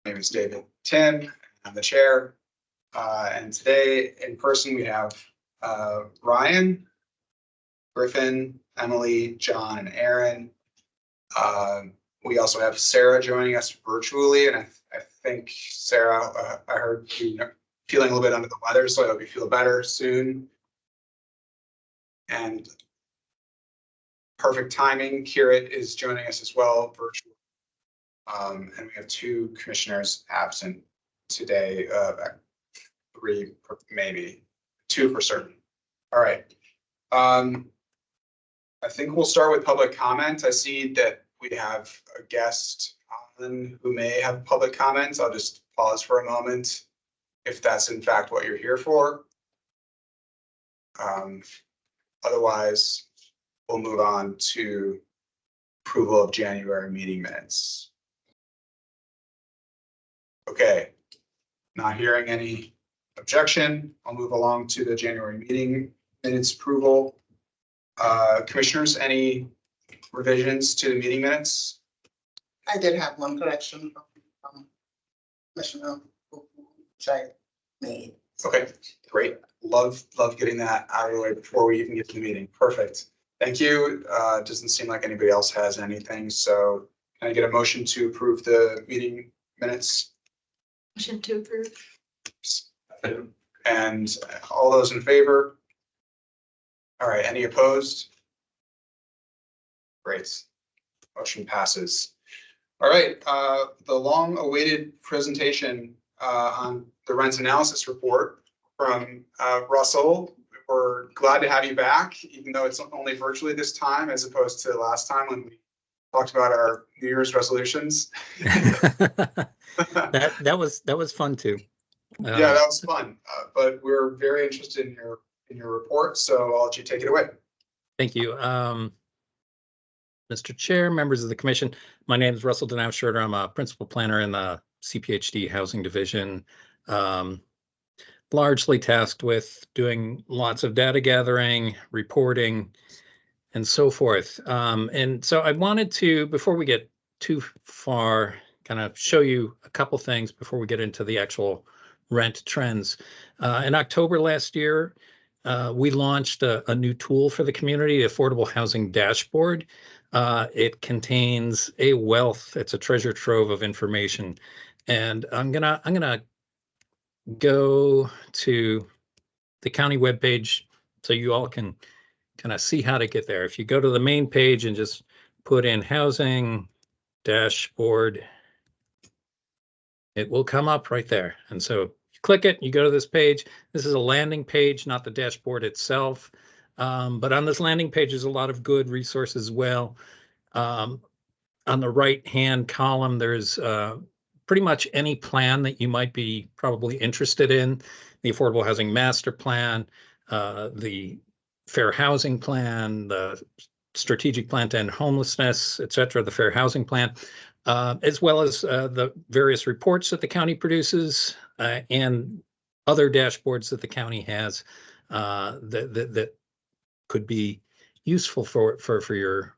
My name is David Tim. I'm the chair. And today in person, we have Ryan, Griffin, Emily, John, and Aaron. We also have Sarah joining us virtually. And I think, Sarah, I heard you feeling a little bit under the weather, so I hope you feel better soon. And perfect timing, Kirit is joining us as well virtually. And we have 2 commissioners absent today, 3 maybe, 2 for certain. All right. I think we'll start with public comment. I see that we have a guest on who may have public comments. I'll just pause for a moment if that's in fact what you're here for. Otherwise, we'll move on to approval of January meeting minutes. Okay, not hearing any objection. I'll move along to the January meeting minutes approval. Commissioners, any revisions to the meeting minutes? I did have one correction from Commissioner which I made. Okay, great. Love getting that out of the way before we even get to the meeting. Perfect. Thank you. Doesn't seem like anybody else has anything. So can I get a motion to approve the meeting minutes? Motion to approve. And all those in favor? All right, any opposed? Great. Motion passes. All right, the long-awaited presentation on the rent analysis report from Russell. We're glad to have you back, even though it's only virtually this time as opposed to last time when we talked about our New Year's resolutions. that was fun too. Yeah, that was fun. But we're very interested in your report, so I'll let you take it away. Thank you. Mr. Chair, members of the commission, my name is Russell Denau-Schroeder. I'm a principal planner in the CPHD Housing Division, largely tasked with doing lots of data gathering, reporting, and so forth. And so I wanted to, before we get too far, kind of show you a couple things before we get into the actual rent trends. In October last year, we launched a new tool for the community, the Affordable Housing Dashboard. It contains a wealth, it's a treasure trove of information. And I'm gonna go to the county webpage so you all can kind of see how to get there. If you go to the main page and just put in housing dashboard, it will come up right there. And so you click it, you go to this page. This is a landing page, not the dashboard itself. But on this landing page, there's a lot of good resources as well. On the right-hand column, there's pretty much any plan that you might be probably interested in. The Affordable Housing Master Plan, the Fair Housing Plan, the Strategic Plan to End Homelessness, et cetera, the Fair Housing Plan, as well as the various reports that the county produces and other dashboards that the county has that could be useful for your,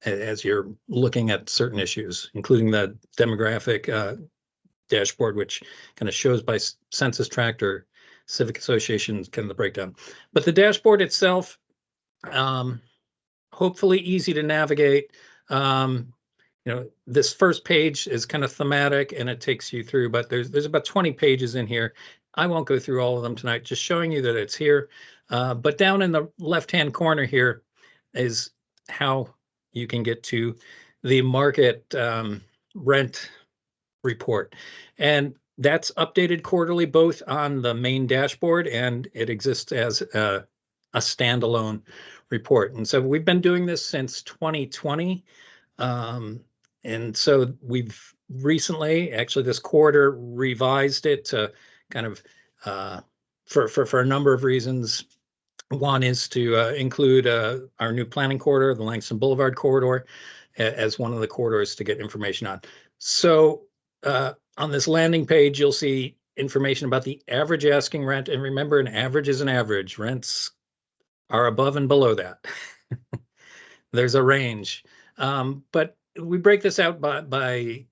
as you're looking at certain issues, including the demographic dashboard, which kind of shows by census tract or civic associations kind of the breakdown. But the dashboard itself, hopefully easy to navigate. This first page is kind of thematic and it takes you through, but there's about 20 pages in here. I won't go through all of them tonight, just showing you that it's here. But down in the left-hand corner here is how you can get to the market rent report. And that's updated quarterly, both on the main dashboard and it exists as a standalone report. And so we've been doing this since 2020. And so we've recently, actually this quarter, revised it to kind of, for a number of reasons. One is to include our new planning corridor, the Langston Boulevard corridor, as one of the corridors to get information on. So on this landing page, you'll see information about the average asking rent. And remember, an average is an average. Rents are above and below that. There's a range. But we break this out by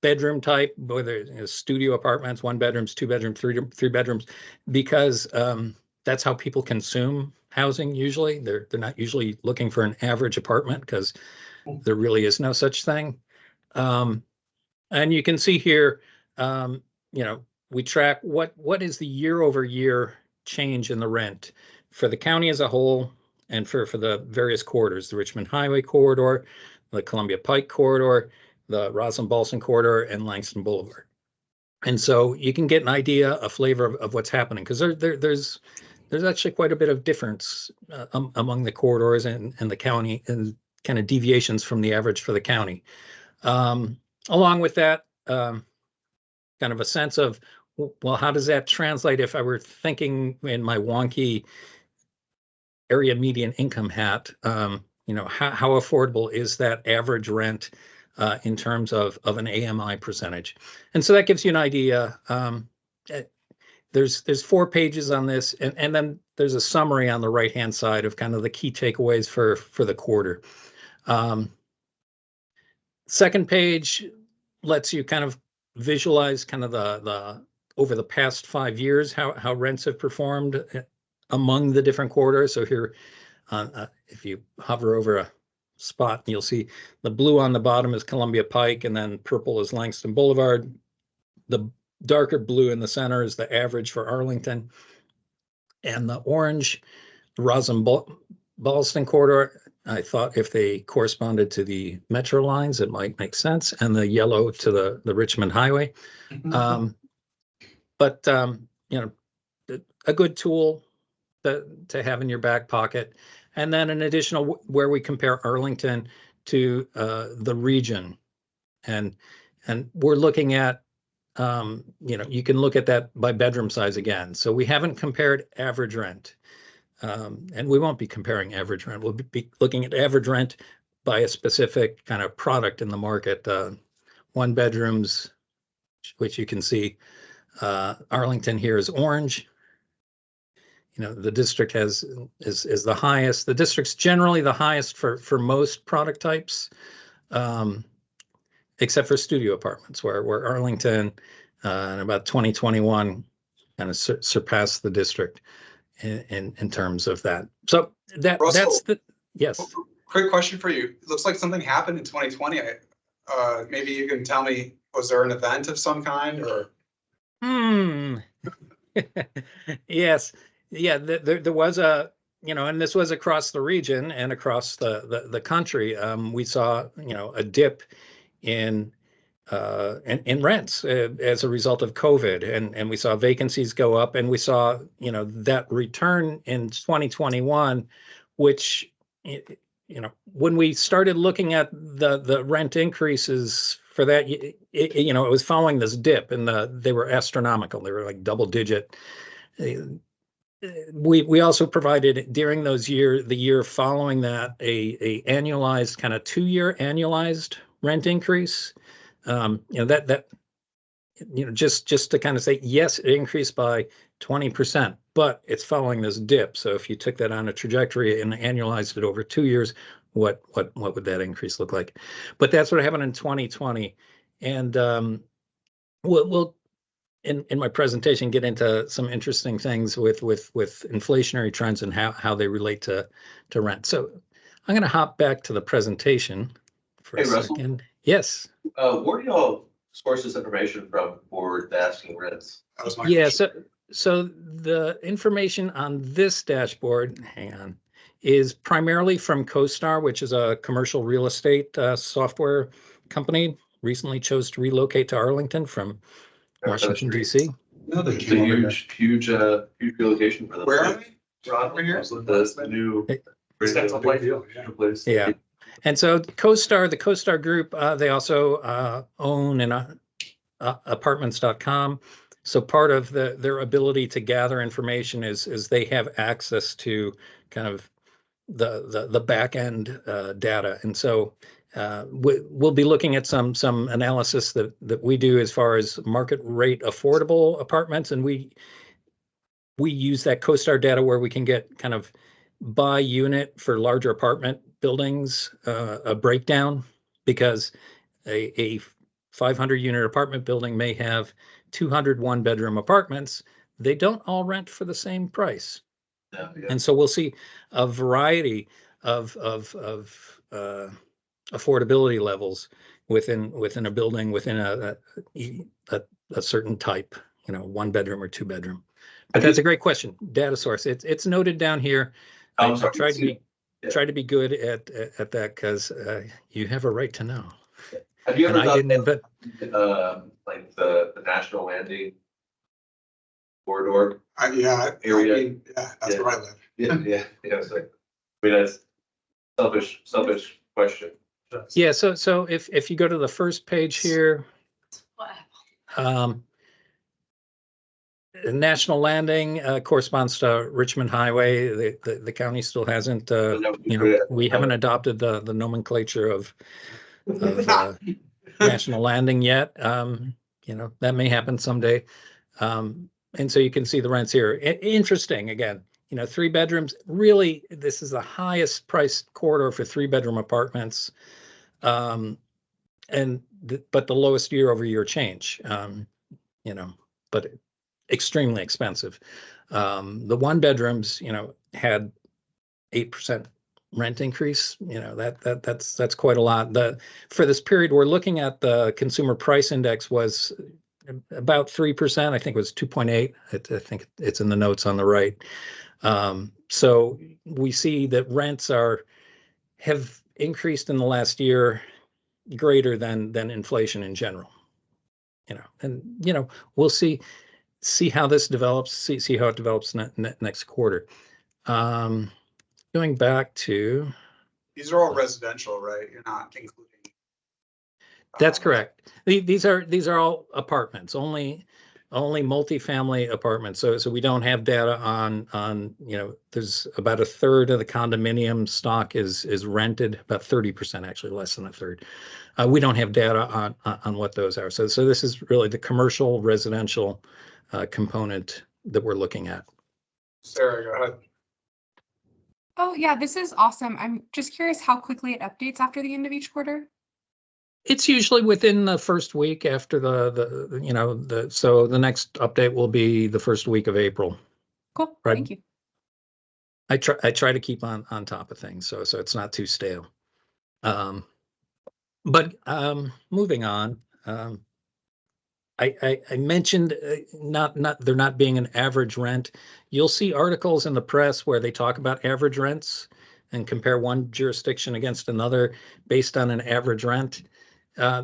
bedroom type, whether it's studio apartments, 1 bedrooms, 2 bedrooms, 3 bedrooms, because that's how people consume housing usually. They're not usually looking for an average apartment because there really is no such thing. And you can see here, we track what is the year-over-year change in the rent for the county as a whole and for the various corridors, the Richmond Highway corridor, the Columbia Pike corridor, the Roslyn Balsam corridor, and Langston Boulevard. And so you can get an idea, a flavor of what's happening, because there's actually quite a bit of difference among the corridors and the county, and kind of deviations from the average for the county. Along with that, kind of a sense of, well, how does that translate if I were thinking in my wonky area median income hat, how affordable is that average rent in terms of an AMI percentage? And so that gives you an idea. There's 4 pages on this, and then there's a summary on the right-hand side of kind of the key takeaways for the quarter. Second page lets you kind of visualize kind of the over the past 5 years, how rents have performed among the different quarters. So here, if you hover over a spot, you'll see the blue on the bottom is Columbia Pike, and then purple is Langston Boulevard. The darker blue in the center is the average for Arlington, and the orange, the Roslyn Ballston corridor. I thought if they corresponded to the metro lines, it might make sense, and the yellow to the Richmond Highway. But a good tool to have in your back pocket. And then an additional where we compare Arlington to the region, and we're looking at you can look at that by bedroom size again. So we haven't compared average rent. And we won't be comparing average rent. We'll be looking at average rent by a specific kind of product in the market. 1 bedrooms, which you can see, Arlington here is orange. The district is the highest. The district's generally the highest for most product types, except for studio apartments, where Arlington in about 2021 kind of surpassed the district in terms of that. So Russell, that's the, yes. Quick question for you. It looks like something happened in 2020. Maybe you can tell me, was there an event of some kind or? Yes. Yeah, there was and this was across the region and across the country. We saw, a dip in rents as a result of COVID, and we saw vacancies go up, and we saw that return in 2021, which when we started looking at the rent increases for that, it was following this dip, and they were astronomical. They were like double digit. We also provided during those the year following that a annualized kind of 2-year annualized rent increase. Just to kind of say, yes, it increased by 20%, but it's following this dip. So if you took that on a trajectory and annualized it over 2 years, what would that increase look like? But that's what happened in 2020. And we'll in my presentation get into some interesting things with inflationary trends and how they relate to rent. So I'm going to hop back to the presentation for a second. Russell? Yes. Where do y'all source this information from for the asking rents? That was my question. So the information on this dashboard, hang on, is primarily from CoStar, which is a commercial real estate software company. Recently chose to relocate to Arlington from Washington, D.C. No, it's a huge relocation for them. Where are they? Over here? The new place. Yeah. And so the CoStar group, they also own apartments.com. So part of their ability to gather information is they have access to kind of the back end data. And so we'll be looking at some analysis that we do as far as market rate affordable apartments, and we use that CoStar data where we can get kind of by unit for larger apartment buildings a breakdown, because a 500 unit apartment building may have 200 one-bedroom apartments. They don't all rent for the same price. Yeah, yeah. And so we'll see a variety of affordability levels within a building, within a certain type, one bedroom or two bedroom. But that's a great question. Data source. It's noted down here. I'm I sorry. tried to be good at that because you have a right to know. Have you And ever I didn't invent. like the National Landing corridor? Yeah, Area. yeah, that's where I live. Yeah. It's like, I mean, that's selfish question. Yeah. So if you go to the first page here, National Landing corresponds to Richmond Highway. The county still hasn't, we haven't adopted the nomenclature of National Landing yet. That may happen someday. And so you can see the rents here. Interesting, again, 3 bedrooms. Really, this is the highest priced corridor for 3-bedroom apartments, but the lowest year-over-year change. But extremely expensive. The 1 bedrooms, had 8% rent increase. That's quite a lot. For this period we're looking at, the consumer price index was about 3%. I think it was 2.8. I think it's in the notes on the right. So we see that rents have increased in the last year greater than inflation in general. And we'll see how this develops. See how it develops next quarter. Going back to. These are all residential, right? You're not including. That's correct. These are all apartments, only multifamily apartments. So we don't have data on there's about a third of the condominium stock is rented, about 30%, actually less than a third. We don't have data on what those are. So this is really the commercial residential component that we're looking at. Sarah, go ahead. Oh yeah, this is awesome. I'm just curious how quickly it updates after the end of each quarter. It's usually within the first week after so the next update will be the first week of April. Cool. Right. Thank you. I try to keep on top of things so it's not too stale. But moving on, I mentioned there not being an average rent. You'll see articles in the press where they talk about average rents and compare one jurisdiction against another based on an average rent.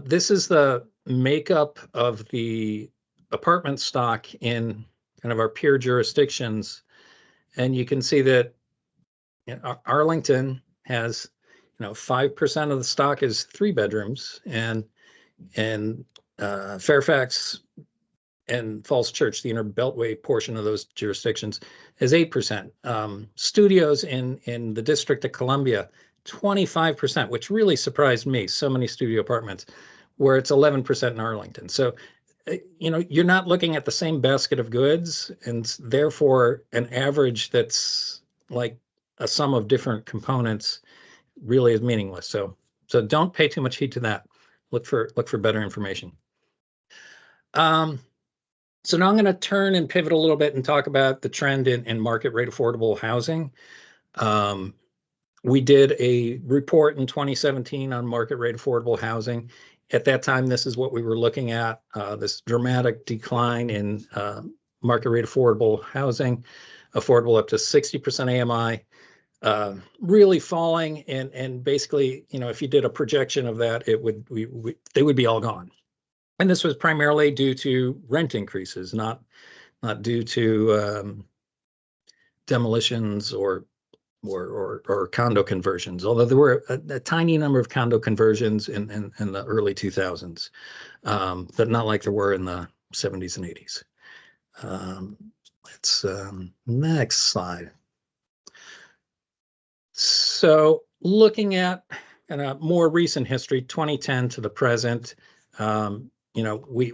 This is the makeup of the apartment stock in kind of our peer jurisdictions. And you can see that Arlington has, 5% of the stock is 3 bedrooms, and Fairfax and Falls Church, the inner beltway portion of those jurisdictions, is 8%. Studios in the District of Columbia, 25%, which really surprised me. So many studio apartments, where it's 11% in Arlington. So, you're not looking at the same basket of goods, and therefore an average that's like a sum of different components really is meaningless. So don't pay too much heed to that. Look for better information. So now I'm going to turn and pivot a little bit and talk about the trend in market rate affordable housing. We did a report in 2017 on market rate affordable housing. At that time, this is what we were looking at, this dramatic decline in market rate affordable housing, affordable up to 60% AMI, really falling. And basically, if you did a projection of that, they would be all gone. And this was primarily due to rent increases, not due to demolitions or condo conversions, although there were a tiny number of condo conversions in the early 2000s, but not like there were in the 70s and 80s. Let's next slide. So looking at kind of more recent history, 2010 to the present, we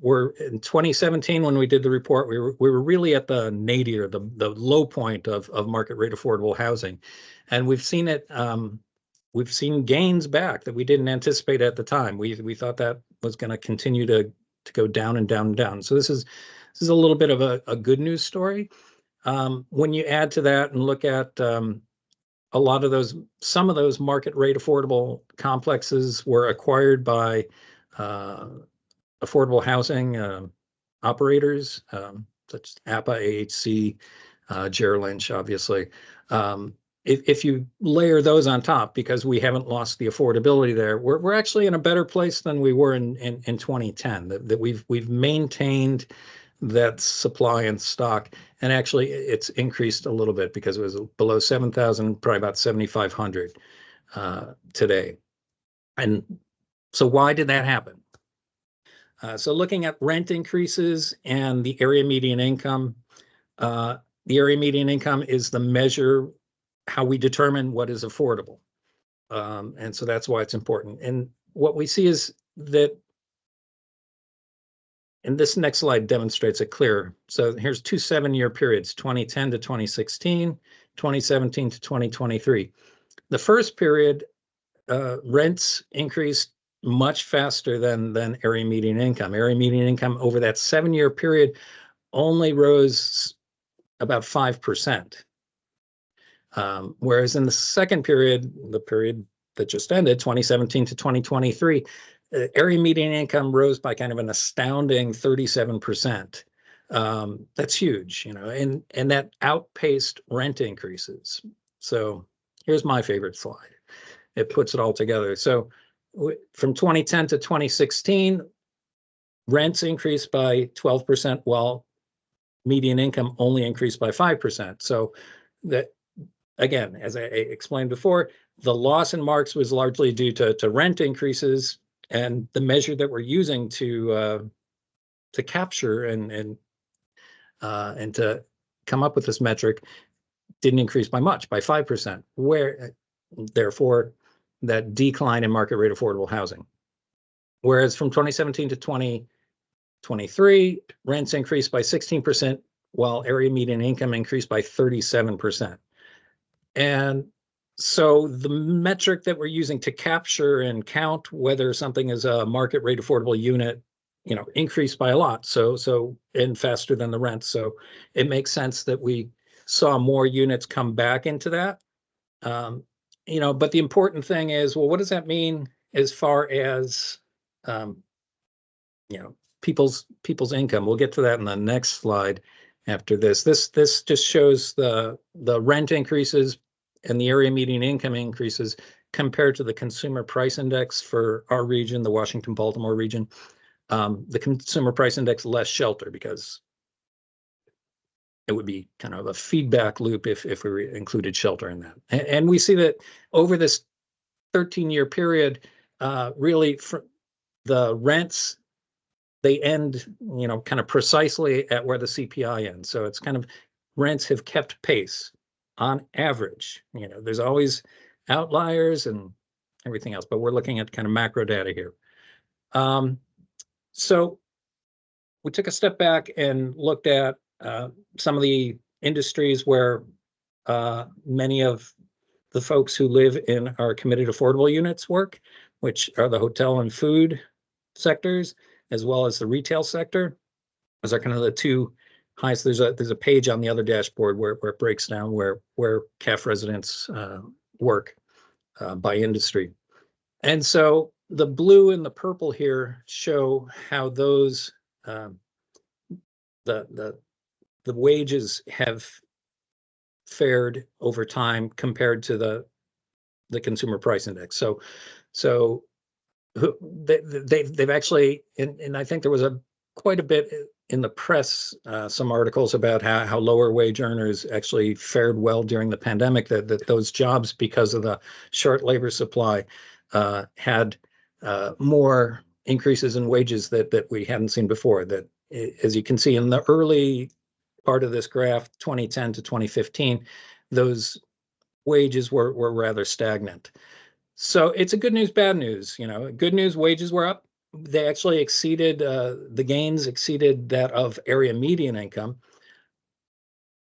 were in 2017 when we did the report, we were really at the nadir, the low point of market rate affordable housing. And we've seen it we've seen gains back that we didn't anticipate at the time. We thought that was going to continue to go down and down and down. So this is a little bit of a good news story. When you add to that and look at a lot of those, some of those market rate affordable complexes were acquired by affordable housing operators, such as APA, AHC, Jerry Lynch, obviously. If you layer those on top, because we haven't lost the affordability there, we're actually in a better place than we were in 2010. That we've maintained that supply and stock, and actually it's increased a little bit because it was below 7,000, probably about 7,500 today. And so why did that happen? So looking at rent increases and the area median income, the area median income is the measure how we determine what is affordable. And so that's why it's important. And what we see is that, and this next slide demonstrates it clear. So here's 2 7-year periods, 2010 to 2016, 2017 to 2023. The first period, rents increased much faster than area median income. Area median income over that 7-year period only rose about 5%. Whereas in the second period, the period that just ended, 2017 to 2023, area median income rose by kind of an astounding 37%. That's huge, you know, and that outpaced rent increases. So here's my favorite slide. It puts it all together. So from 2010 to 2016, rents increased by 12%, while median income only increased by 5%. So that, again, as I explained before, the loss in marks was largely due to rent increases, and the measure that we're using to capture and to come up with this metric didn't increase by much, by 5%. Where, therefore, that decline in market rate affordable housing. Whereas from 2017 to 2023, rents increased by 16%, while area median income increased by 37%. And so the metric that we're using to capture and count whether something is a market rate affordable unit, you know, increased by a lot. So and faster than the rent. So it makes sense that we saw more units come back into that. You know, but the important thing is, well, what does that mean as far as, you know, people's income? We'll get to that in the next slide after this. This just shows the rent increases and the area median income increases compared to the consumer price index for our region, the Washington, Baltimore region. The consumer price index less shelter, because it would be kind of a feedback loop if we included shelter in that. And we see that over this 13-year period, really for the rents, they end, you know, kind of precisely at where the CPI ends. So it's kind of, rents have kept pace on average. You know, there's always outliers and everything else, but we're looking at kind of macro data here. So we took a step back and looked at some of the industries where many of the folks who live in our committed affordable units work, which are the hotel and food sectors, as well as the retail sector. Those are kind of the two highest. There's a page on the other dashboard where it breaks down where CAF residents work by industry. And so the blue and the purple here show how those the wages have fared over time compared to the consumer price index. So they've actually, and I think there was quite a bit in the press, some articles about how lower wage earners actually fared well during the pandemic, that those jobs, because of the short labor supply, had more increases in wages that we hadn't seen before. That, as you can see in the early part of this graph, 2010 to 2015, those wages were rather stagnant. So it's a good news, bad news. You know, good news, wages were up. They actually exceeded, the gains exceeded that of area median income.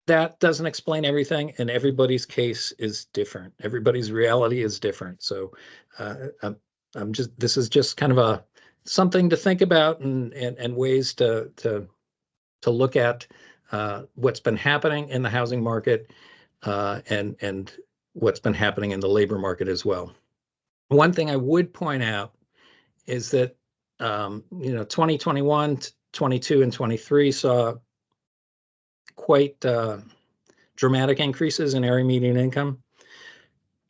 that doesn't explain everything, and everybody's case is different. Everybody's reality is different. So I'm just, this is just kind of a something to think about and ways to look at what's been happening in the housing market and what's been happening in the labor market as well. One thing I would point out is that 2021, 22, and 23 saw quite dramatic increases in area median income.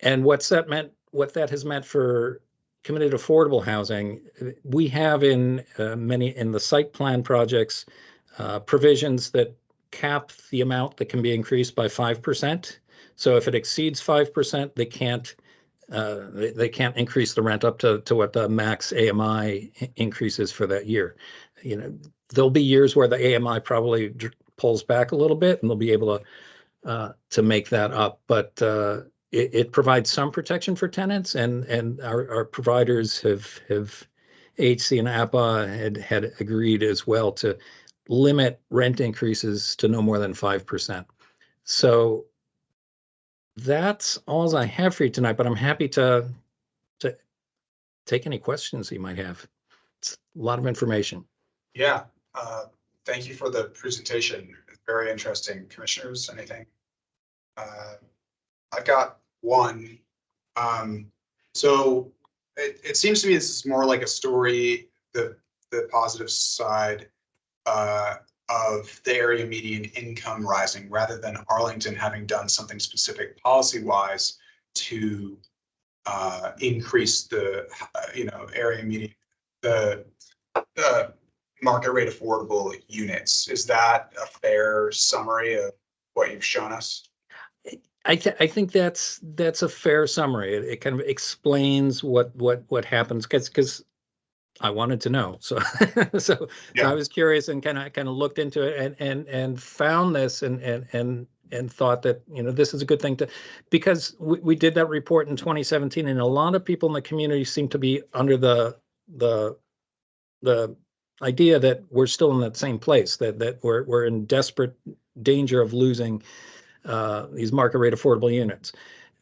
And what that has meant for committed affordable housing, we have in in the site plan projects provisions that cap the amount that can be increased by 5%. So if it exceeds 5%, they can't increase the rent up to what the max AMI increases for that year. There'll be years where the AMI probably pulls back a little bit, and they'll be able to make that up. But it provides some protection for tenants, and our providers have HC and APA had agreed as well to limit rent increases to no more than 5%. So that's all I have for you tonight, but I'm happy to take any questions you might have. It's a lot of information. Yeah, thank you for the presentation. It's very interesting. Commissioners, anything? I've got one. So it seems to me this is more like a story, the positive side of the area median income rising, rather than Arlington having done something specific policy-wise to increase the area median, the market rate affordable units. Is that a fair summary of what you've shown us? I think that's a fair summary. It kind of explains what happens, because I wanted to know. So so I was curious and kind of looked into it and found this and thought that this is a good thing to, because we did that report in 2017, and a lot of people in the community seem to be under the idea that we're still in that same place, that we're in desperate danger of losing these market rate affordable units.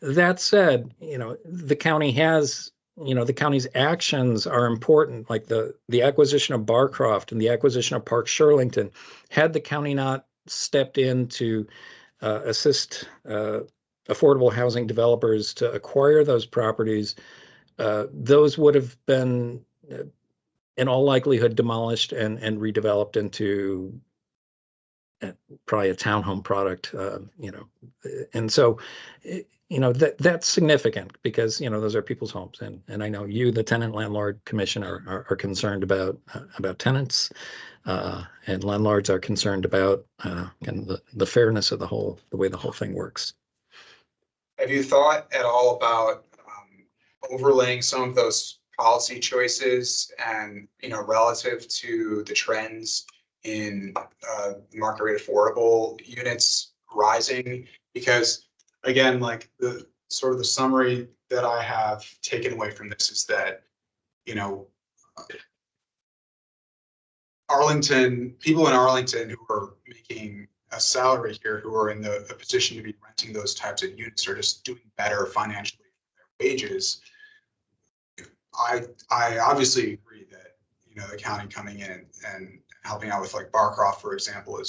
That said, the county has, the county's actions are important, like the acquisition of Barcroft and the acquisition of Park Shirlington. Had the county not stepped in to assist affordable housing developers to acquire those properties, those would have been in all likelihood demolished and redeveloped into probably a townhome product, and so, that's significant, because, those are people's homes. And I know you, the Tenant Landlord Commission, are concerned about tenants, and landlords are concerned about kind of the fairness of the way the whole thing works. Have you thought at all about overlaying some of those policy choices and, relative to the trends in market rate affordable units rising? Because again, like the sort of the summary that I have taken away from this is that, people in Arlington who are making a salary here, who are in a position to be renting those types of units, are just doing better financially for their wages. I obviously agree that, the county coming in and helping out with like Barcroft, for example,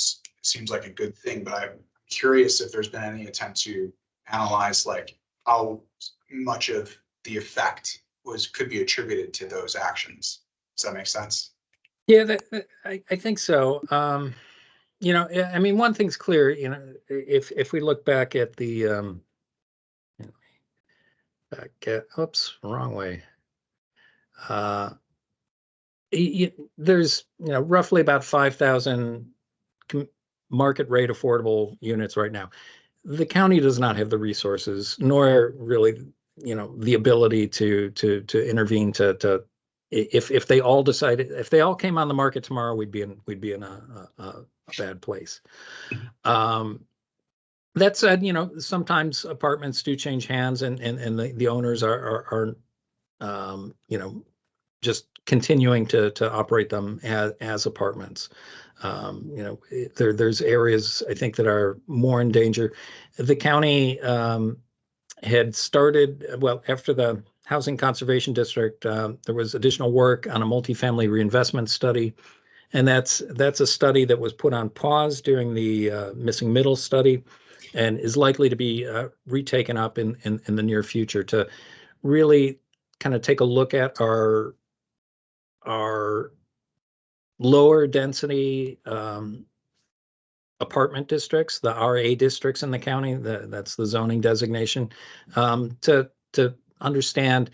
seems like a good thing, but I'm curious if there's been any attempt to analyze like how much of the effect could be attributed to those actions. Does that make sense? Yeah, I think so. I mean, one thing's clear, if we look back at the oops, wrong way. There's roughly about 5,000 market rate affordable units right now. The county does not have the resources, nor really the ability to intervene to if they all decided, if they all came on the market tomorrow, we'd be in a bad place. That said, sometimes apartments do change hands, and the owners are just continuing to operate them as apartments. There's areas I think that are more in danger. The county had started, well, after the Housing Conservation District, there was additional work on a multifamily reinvestment study. And that's a study that was put on pause during the missing middle study and is likely to be retaken up in the near future to really kind of take a look at our lower density apartment districts, the RA districts in the county, that's the zoning designation, to understand,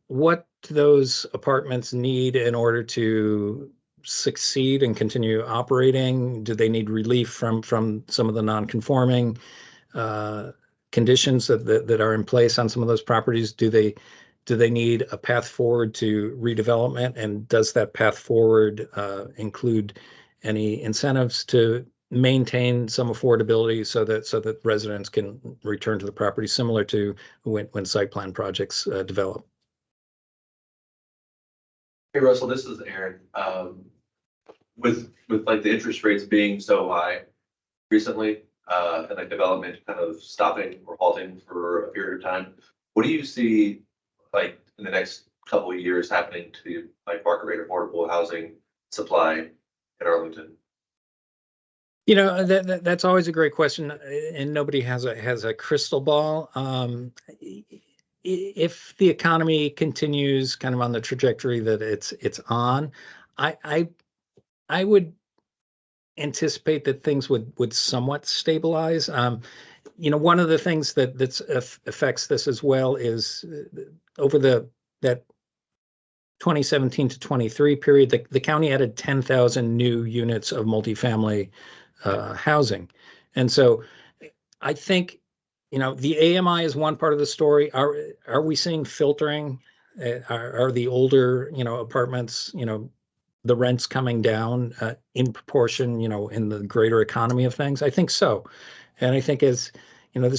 what those apartments need in order to succeed and continue operating. Do they need relief from some of the non-conforming conditions that are in place on some of those properties? Do they need a path forward to redevelopment? And does that path forward include any incentives to maintain some affordability so that residents can return to the property, similar to when site plan projects develop? Hey, Russell, this is Aaron. With like the interest rates being so high recently, and like development kind of stopping or halting for a period of time, what do you see like in the next couple of years happening to like market rate affordable housing supply in Arlington? That's always a great question, and nobody has a crystal ball. If the economy continues kind of on the trajectory that it's on, I would anticipate that things would somewhat stabilize. One of the things that affects this as well is over that 2017 to 23 period, the county added 10,000 new units of multifamily housing. And so I think, the AMI is one part of the story. Are we seeing filtering? Are the older, apartments, the rents coming down in proportion, in the greater economy of things? I think so. And I think there's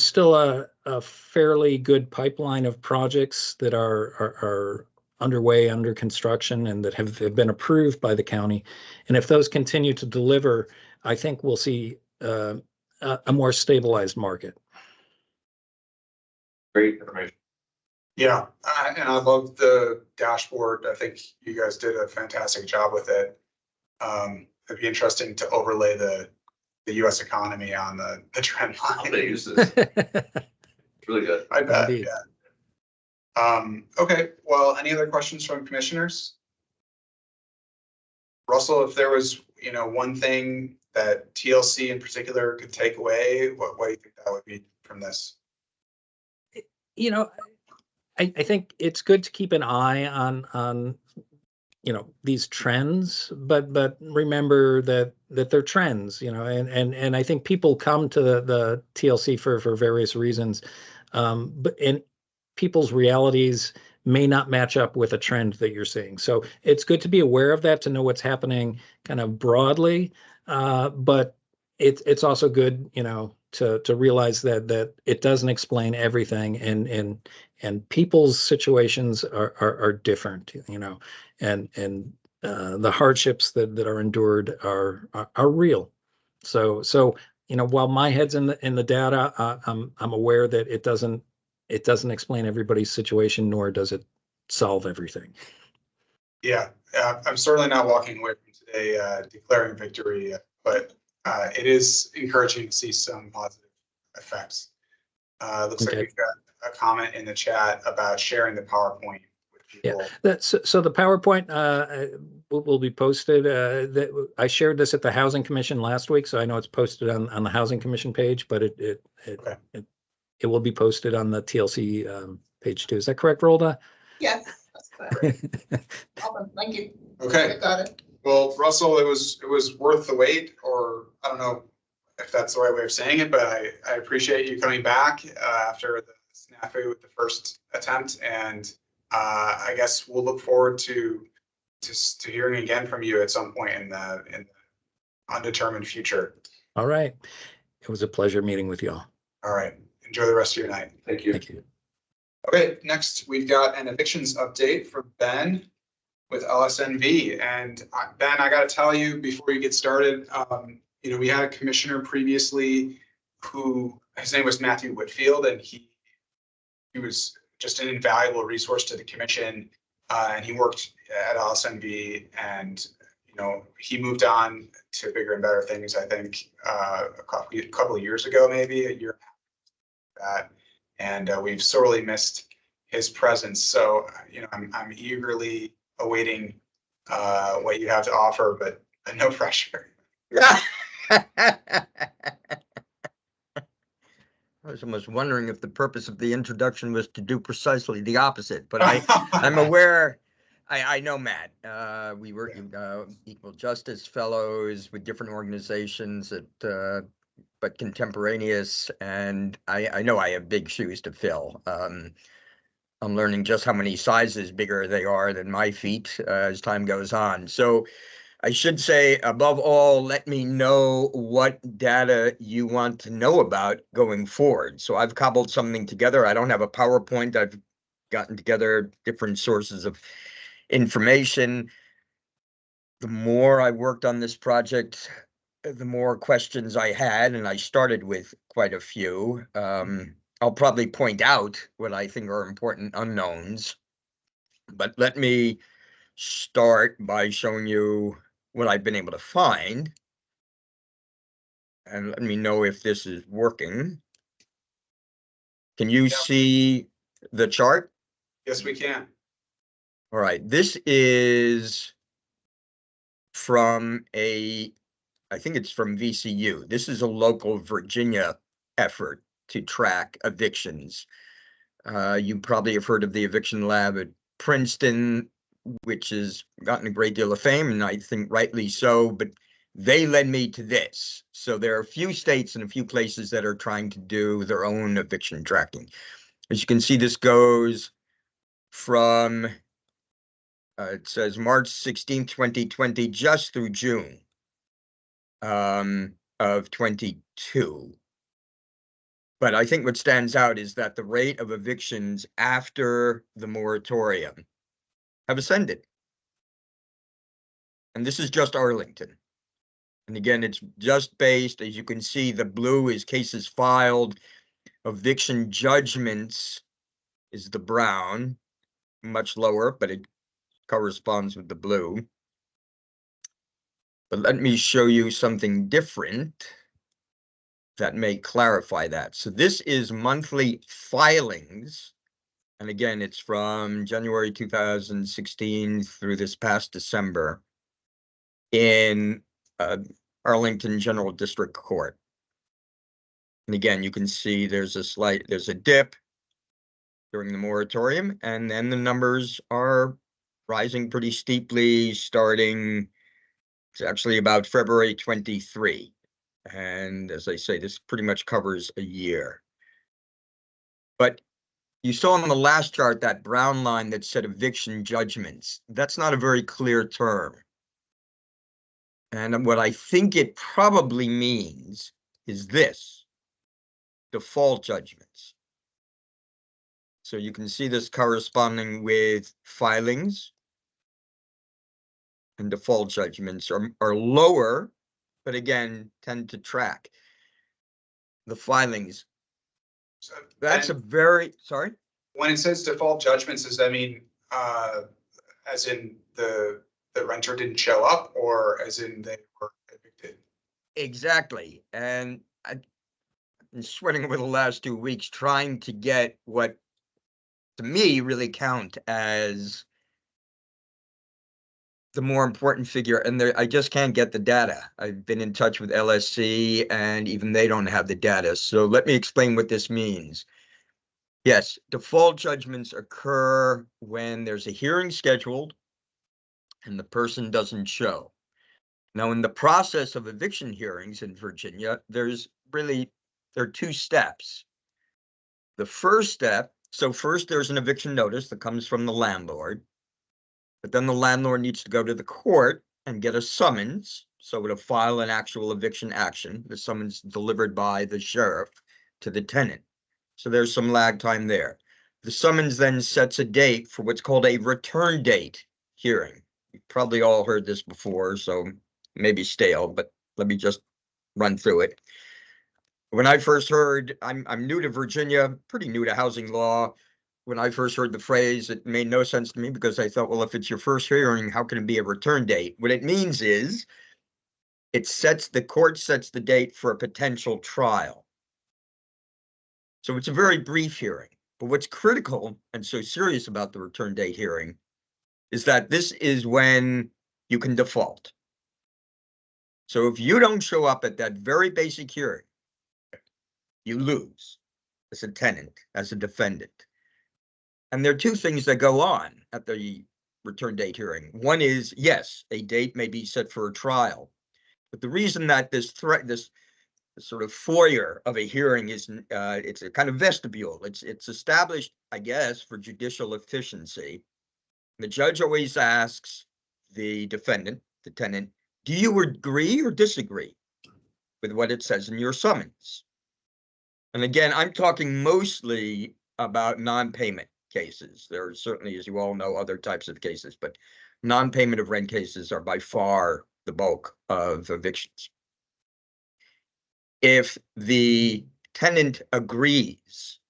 still a fairly good pipeline of projects that are underway, under construction, and that have been approved by the county. And if those continue to deliver, I think we'll see a more stabilized market. Great information. Yeah, and I love the dashboard. I think you guys did a fantastic job with it. It'd be interesting to overlay the US economy on the trend How line. they use this? It's really good. I bet, Indeed. yeah. Okay, well, any other questions from commissioners? Russell, if there was, one thing that TLC in particular could take away, what do you think that would be from this? I think it's good to keep an eye on these trends, but remember that they're trends, and I think people come to the TLC for various reasons, but in people's realities may not match up with a trend that you're seeing. So it's good to be aware of that, to know what's happening kind of broadly, but it's also good, to realize that it doesn't explain everything, and people's situations are different, and the hardships that are endured are real. So while my head's in the data, I'm aware that it doesn't explain everybody's situation, nor does it solve everything. Yeah, I'm certainly not walking away from today declaring victory, but it is encouraging to see some positive effects. Looks like we've got a comment in the chat about sharing the PowerPoint with people. Yeah, so the PowerPoint will be posted. I shared this at the Housing Commission last week, so I know it's posted on the Housing Commission page, but it will be posted on the TLC page too. Is that correct, Rolda? Yes, that's correct. Awesome, thank you. Okay, Got it. well, Russell, it was worth the wait, or I don't know if that's the right way of saying it, but I appreciate you coming back after the snafu with the first attempt, and I guess we'll look forward to hearing again from you at some point in the undetermined future. All right. It was a pleasure meeting with you all. All right. Enjoy the rest of your night. Thank you. Thank you. Okay, next we've got an evictions update from Ben. with LSNV. And Ben, I got to tell you before you get started, we had a commissioner previously who his name was Matthew Whitfield, and he was just an invaluable resource to the commission. And he worked at LSNV, and he moved on to bigger and better things, I think, a couple of years ago, maybe a year that. And we've sorely missed his presence. So, I'm eagerly awaiting what you have to offer, but no pressure. I was almost wondering if the purpose of the introduction was to do precisely the opposite, but I'm aware. I know Matt. We were equal justice fellows with different organizations but contemporaneous, and I know I have big shoes to fill. I'm learning just how many sizes bigger they are than my feet as time goes on. So I should say, above all, let me know what data you want to know about going forward. So I've cobbled something together. I don't have a PowerPoint. I've gotten together different sources of information. The more I worked on this project, the more questions I had, and I started with quite a few. I'll probably point out what I think are important unknowns, but let me start by showing you what I've been able to find. And let me know if this is working. Can you see the chart? Yes, we can. All right, this is from I think it's from VCU. This is a local Virginia effort to track evictions. You probably have heard of the eviction lab at Princeton, which has gotten a great deal of fame, and I think rightly so, but they led me to this. So there are a few states and a few places that are trying to do their own eviction tracking. As you can see, this goes from, it says March 16, 2020, just through June of 22. But I think what stands out is that the rate of evictions after the moratorium have ascended. And this is just Arlington. And again, it's just based, as you can see, the blue is cases filed, eviction judgments is the brown, much lower, but it corresponds with the blue. But let me show you something different that may clarify that. So this is monthly filings. And again, it's from January 2016 through this past December in Arlington General District Court. And again, you can see there's a dip during the moratorium, and then the numbers are rising pretty steeply starting, it's actually about February 23. And as I say, this pretty much covers a year. But you saw on the last chart that brown line that said eviction judgments. That's not a very clear term. And what I think it probably means is this, default judgments. So you can see this corresponding with filings, and default judgments are lower, but again, tend to track the filings. So, That's Ben, a very, sorry? when it says default judgments, does that mean as in the renter didn't show up, or as in they were evicted? Exactly. And I've been sweating over the last 2 weeks trying to get what to me really count as the more important figure, and I just can't get the data. I've been in touch with LSC and even they don't have the data. So let me explain what this means. Yes, default judgments occur when there's a hearing scheduled and the person doesn't show. Now, in the process of eviction hearings in Virginia, there are 2 steps. The first step, so first there's an eviction notice that comes from the landlord, but then the landlord needs to go to the court and get a summons. So to file an actual eviction action, the summons delivered by the sheriff to the tenant. So there's some lag time there. The summons then sets a date for what's called a return date hearing. you've probably all heard this before, so maybe stale, but let me just run through it. When I first heard, I'm new to Virginia, pretty new to housing law. When I first heard the phrase, it made no sense to me because I thought, well, if it's your first hearing, how can it be a return date? What it means is the court sets the date for a potential trial. So it's a very brief hearing. But what's critical and so serious about the return date hearing is that this is when you can default. So if you don't show up at that very basic hearing, you lose as a tenant, as a defendant. And there are two things that go on at the return date hearing. One is, yes, a date may be set for a trial. But the reason that this sort of foyer of a hearing is, it's a kind of vestibule. It's established, I guess, for judicial efficiency. The judge always asks the defendant, the tenant, do you agree or disagree with what it says in your summons? And again, I'm talking mostly about non-payment cases. There are certainly, as you all know, other types of cases, but non-payment of rent cases are by far the bulk of evictions. If the tenant agrees,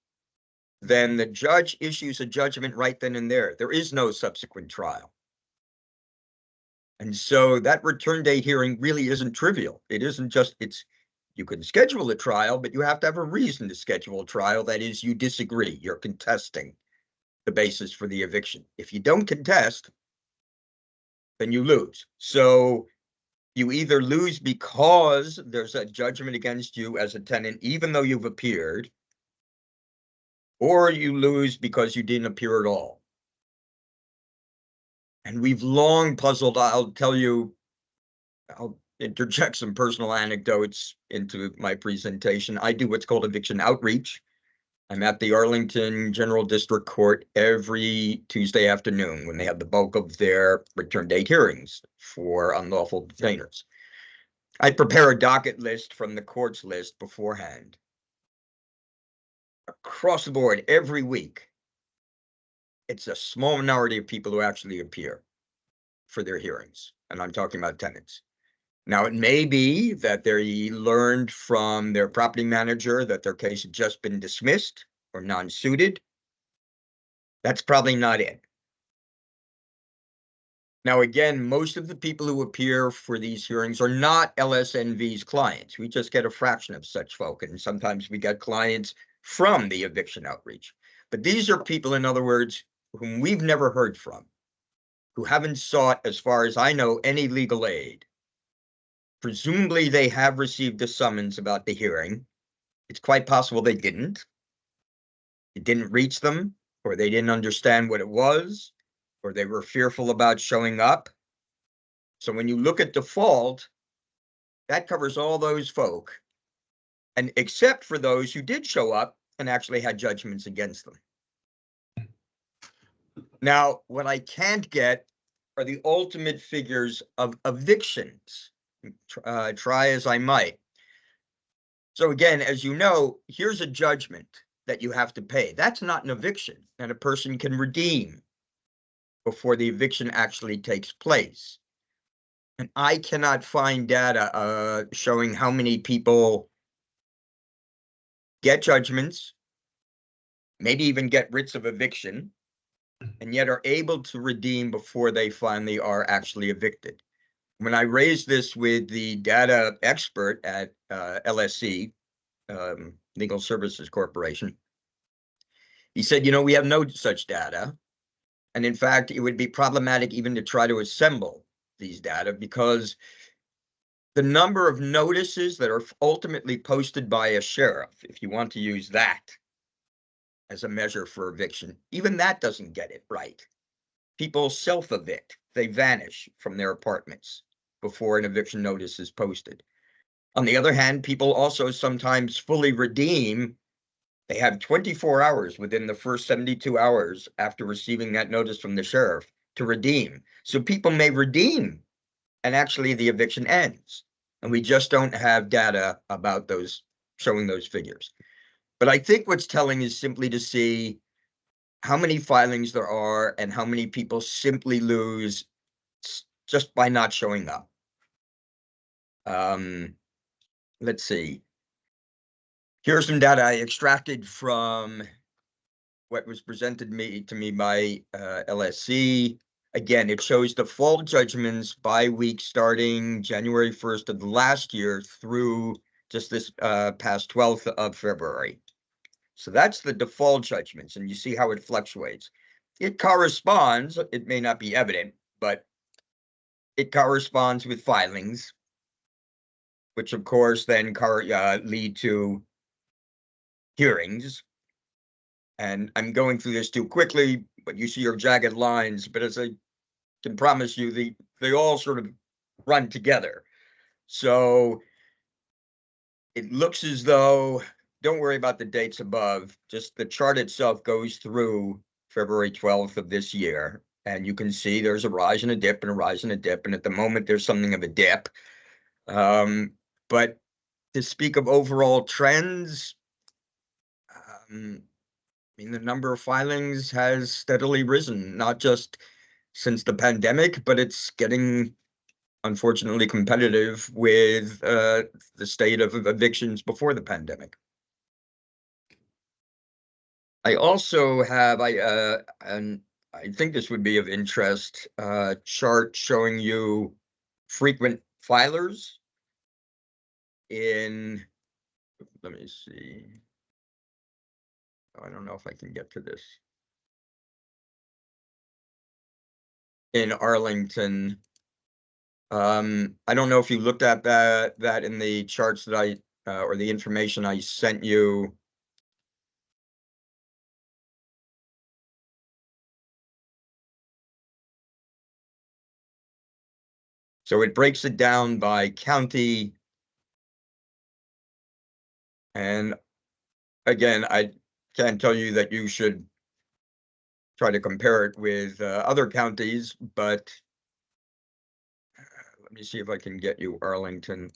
then the judge issues a judgment right then and there. There is no subsequent trial. And so that return date hearing really isn't trivial. It isn't just, you can schedule a trial, but you have to have a reason to schedule a trial. That is, you disagree, you're contesting the basis for the eviction. If you don't contest, then you lose. So you either lose because there's a judgment against you as a tenant, even though you've appeared, or you lose because you didn't appear at all. And we've long puzzled, I'll interject some personal anecdotes into my presentation. I do what's called eviction outreach. I'm at the Arlington General District Court every Tuesday afternoon when they have the bulk of their return date hearings for unlawful detainers. I prepare a docket list from the court's list beforehand. Across the board, every week, it's a small minority of people who actually appear for their hearings, and I'm talking about tenants. Now, it may be that they learned from their property manager that their case had just been dismissed or non-suited. That's probably not it. Now, again, most of the people who appear for these hearings are not LSNV's clients. We just get a fraction of such folk, and sometimes we get clients from the eviction outreach. But these are people, in other words, whom we've never heard from, who haven't sought, as far as I know, any legal aid. Presumably, they have received a summons about the hearing. It's quite possible they didn't. It didn't reach them, or they didn't understand what it was, or they were fearful about showing up. So when you look at default, that covers all those folk, and except for those who did show up and actually had judgments against them. Now, what I can't get are the ultimate figures of evictions, try as I might. So again, as you know, here's a judgment that you have to pay. That's not an eviction, and a person can redeem before the eviction actually takes place. And I cannot find data showing how many people get judgments, maybe even get writs of eviction, and yet are able to redeem before they finally are actually evicted. When I raised this with the data expert at LSC, Legal Services Corporation, he said, you know, we have no such data. And in fact, it would be problematic even to try to assemble these data because the number of notices that are ultimately posted by a sheriff, if you want to use that as a measure for eviction, even that doesn't get it right. People self-evict. They vanish from their apartments before an eviction notice is posted. On the other hand, people also sometimes fully redeem. They have 24 hours within the first 72 hours after receiving that notice from the sheriff to redeem. So people may redeem and actually the eviction ends. And we just don't have data about those, showing those figures. But I think what's telling is simply to see how many filings there are and how many people simply lose just by not showing up. Let's see. Here's some data I extracted from what was presented to me by LSC. Again, it shows default judgments by week starting January 1st of the last year through just this past 12th of February. So that's the default judgments, and you see how it fluctuates. It corresponds, it may not be evident, but it corresponds with filings, which of course then lead to hearings. And I'm going through this too quickly, but you see your jagged lines, but as I can promise you, they all sort of run together. So it looks as though, don't worry about the dates above, just the chart itself goes through February 12th of this year. And you can see there's a rise and a dip and a rise and a dip. And at the moment, there's something of a dip. But to speak of overall trends, I mean, the number of filings has steadily risen, not just since the pandemic, but it's getting unfortunately competitive with the state of evictions before the pandemic. I also have, and I think this would be of interest, chart showing you frequent filers in, let me see. I don't know if I can get to this. In Arlington. I don't know if you looked at that in the charts that I or the information I sent you. So it breaks it down by county. And again, I can't tell you that you should try to compare it with other counties, but let me see if I can get you Arlington.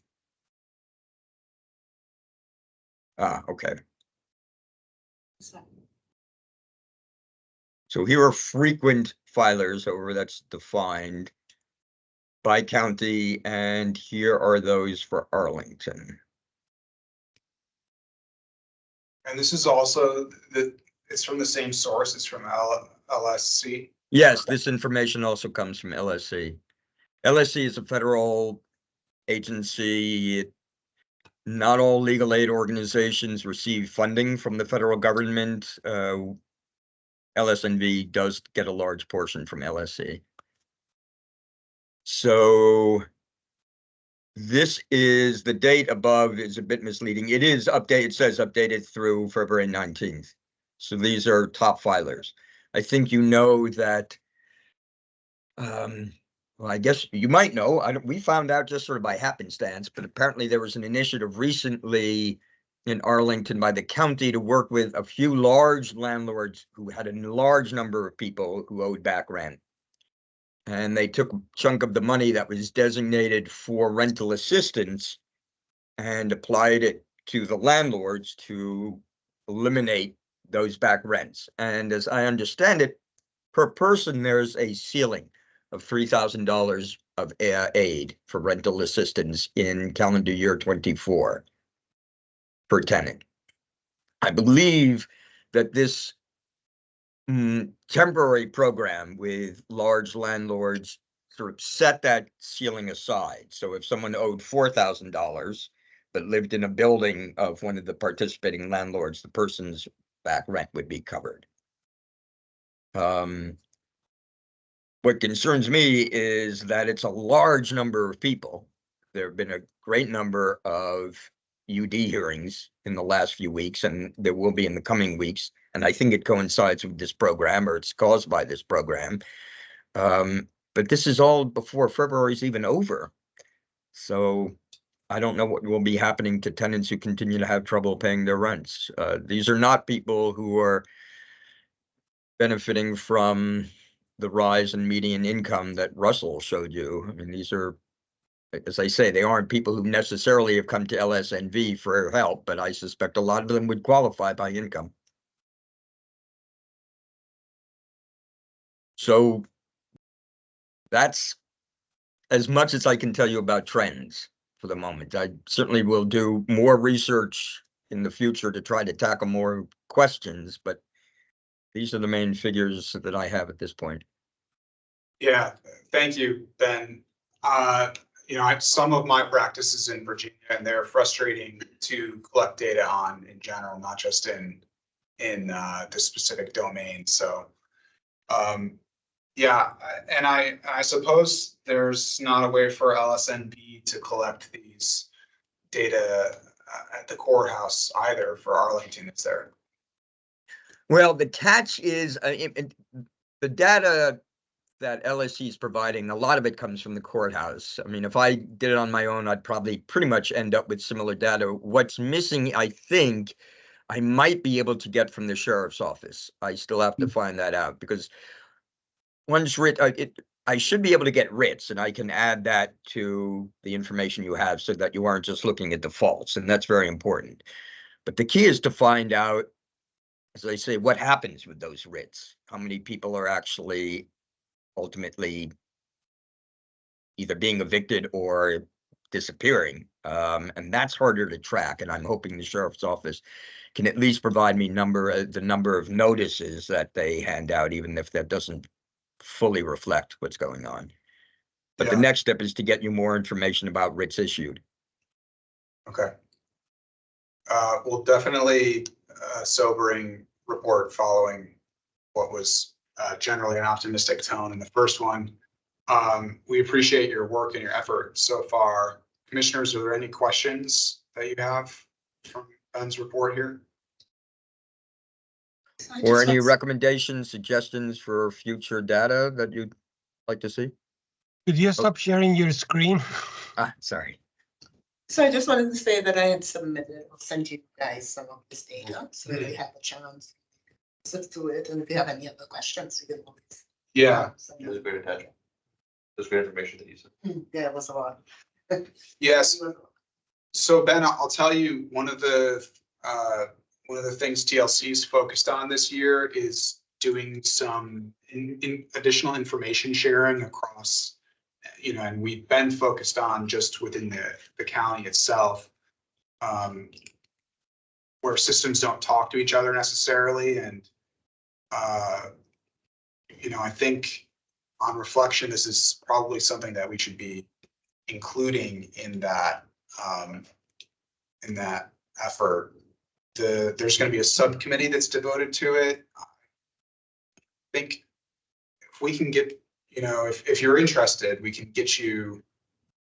Okay. So here are frequent filers, over that's defined by county, and here are those for Arlington. And this is also it's from the same source. It's from LSC. Yes, this information also comes from LSC. LSC is a federal agency. Not all legal aid organizations receive funding from the federal government. LSNV does get a large portion from LSC. So this is the date above is a bit misleading. It is updated, it says updated through February 19th. So these are top filers. I think you know that, well, I guess you might know, we found out just sort of by happenstance, but apparently there was an initiative recently in Arlington by the county to work with a few large landlords who had a large number of people who owed back rent. And they took a chunk of the money that was designated for rental assistance and applied it to the landlords to eliminate those back rents. And as I understand it, per person, there's a ceiling of $3,000 of aid for rental assistance in calendar year 24 per tenant. I believe that this temporary program with large landlords sort of set that ceiling aside. So if someone owed $4,000 but lived in a building of one of the participating landlords, the person's back rent would be covered. What concerns me is that it's a large number of people. There have been a great number of UD hearings in the last few weeks, and there will be in the coming weeks. And I think it coincides with this program, or it's caused by this program. But this is all before February's even over. So I don't know what will be happening to tenants who continue to have trouble paying their rents. These are not people who are benefiting from the rise in median income that Russell showed you. I mean, these are, as I say, they aren't people who necessarily have come to LSNV for help, but I suspect a lot of them would qualify by income. So that's as much as I can tell you about trends for the moment. I certainly will do more research in the future to try to tackle more questions, but these are the main figures that I have at this point. Yeah, thank you, Ben. Some of my practices in Virginia, and they're frustrating to collect data on in general, not just in the specific domain. So, yeah, and I suppose there's not a way for LSNB to collect these data at the courthouse either for Arlington, is there? Well, the catch is the data that LSC is providing, a lot of it comes from the courthouse. I mean, if I did it on my own, I'd probably pretty much end up with similar data. What's missing, I think, I might be able to get from the sheriff's office. I still have to find that out because once I should be able to get writs, and I can add that to the information you have so that you aren't just looking at defaults, and that's very important. But the key is to find out, as I say, what happens with those writs. How many people are actually ultimately either being evicted or disappearing. And that's harder to track. And I'm hoping the sheriff's office can at least provide me the number of notices that they hand out, even if that doesn't fully reflect what's going on. But the Yeah. next step is to get you more information about writs issued. Okay. Well, definitely a sobering report following what was generally an optimistic tone in the first one. We appreciate your work and your effort so far. Commissioners, are there any questions that you have from Ben's report here? I Or just any want- recommendations, suggestions for future data that you'd like to see? Could you stop sharing your screen? Sorry. So I just wanted to say that I had submitted, I'll send you guys some of this data, so that you have a chance to sift through it, and if you have any other questions, you can always. Yeah, send It was them. great attachment. It was great information that you sent. Yeah, it was a lot. yes. So Ben, I'll tell you, one of the things TLC is focused on this year is doing some additional information sharing across, and we've been focused on just within the county itself, where systems don't talk to each other necessarily. And, I think on reflection, this is probably something that we should be including in that effort. There's going to be a subcommittee that's devoted to it. I think if we can get, if you're interested, we can get you,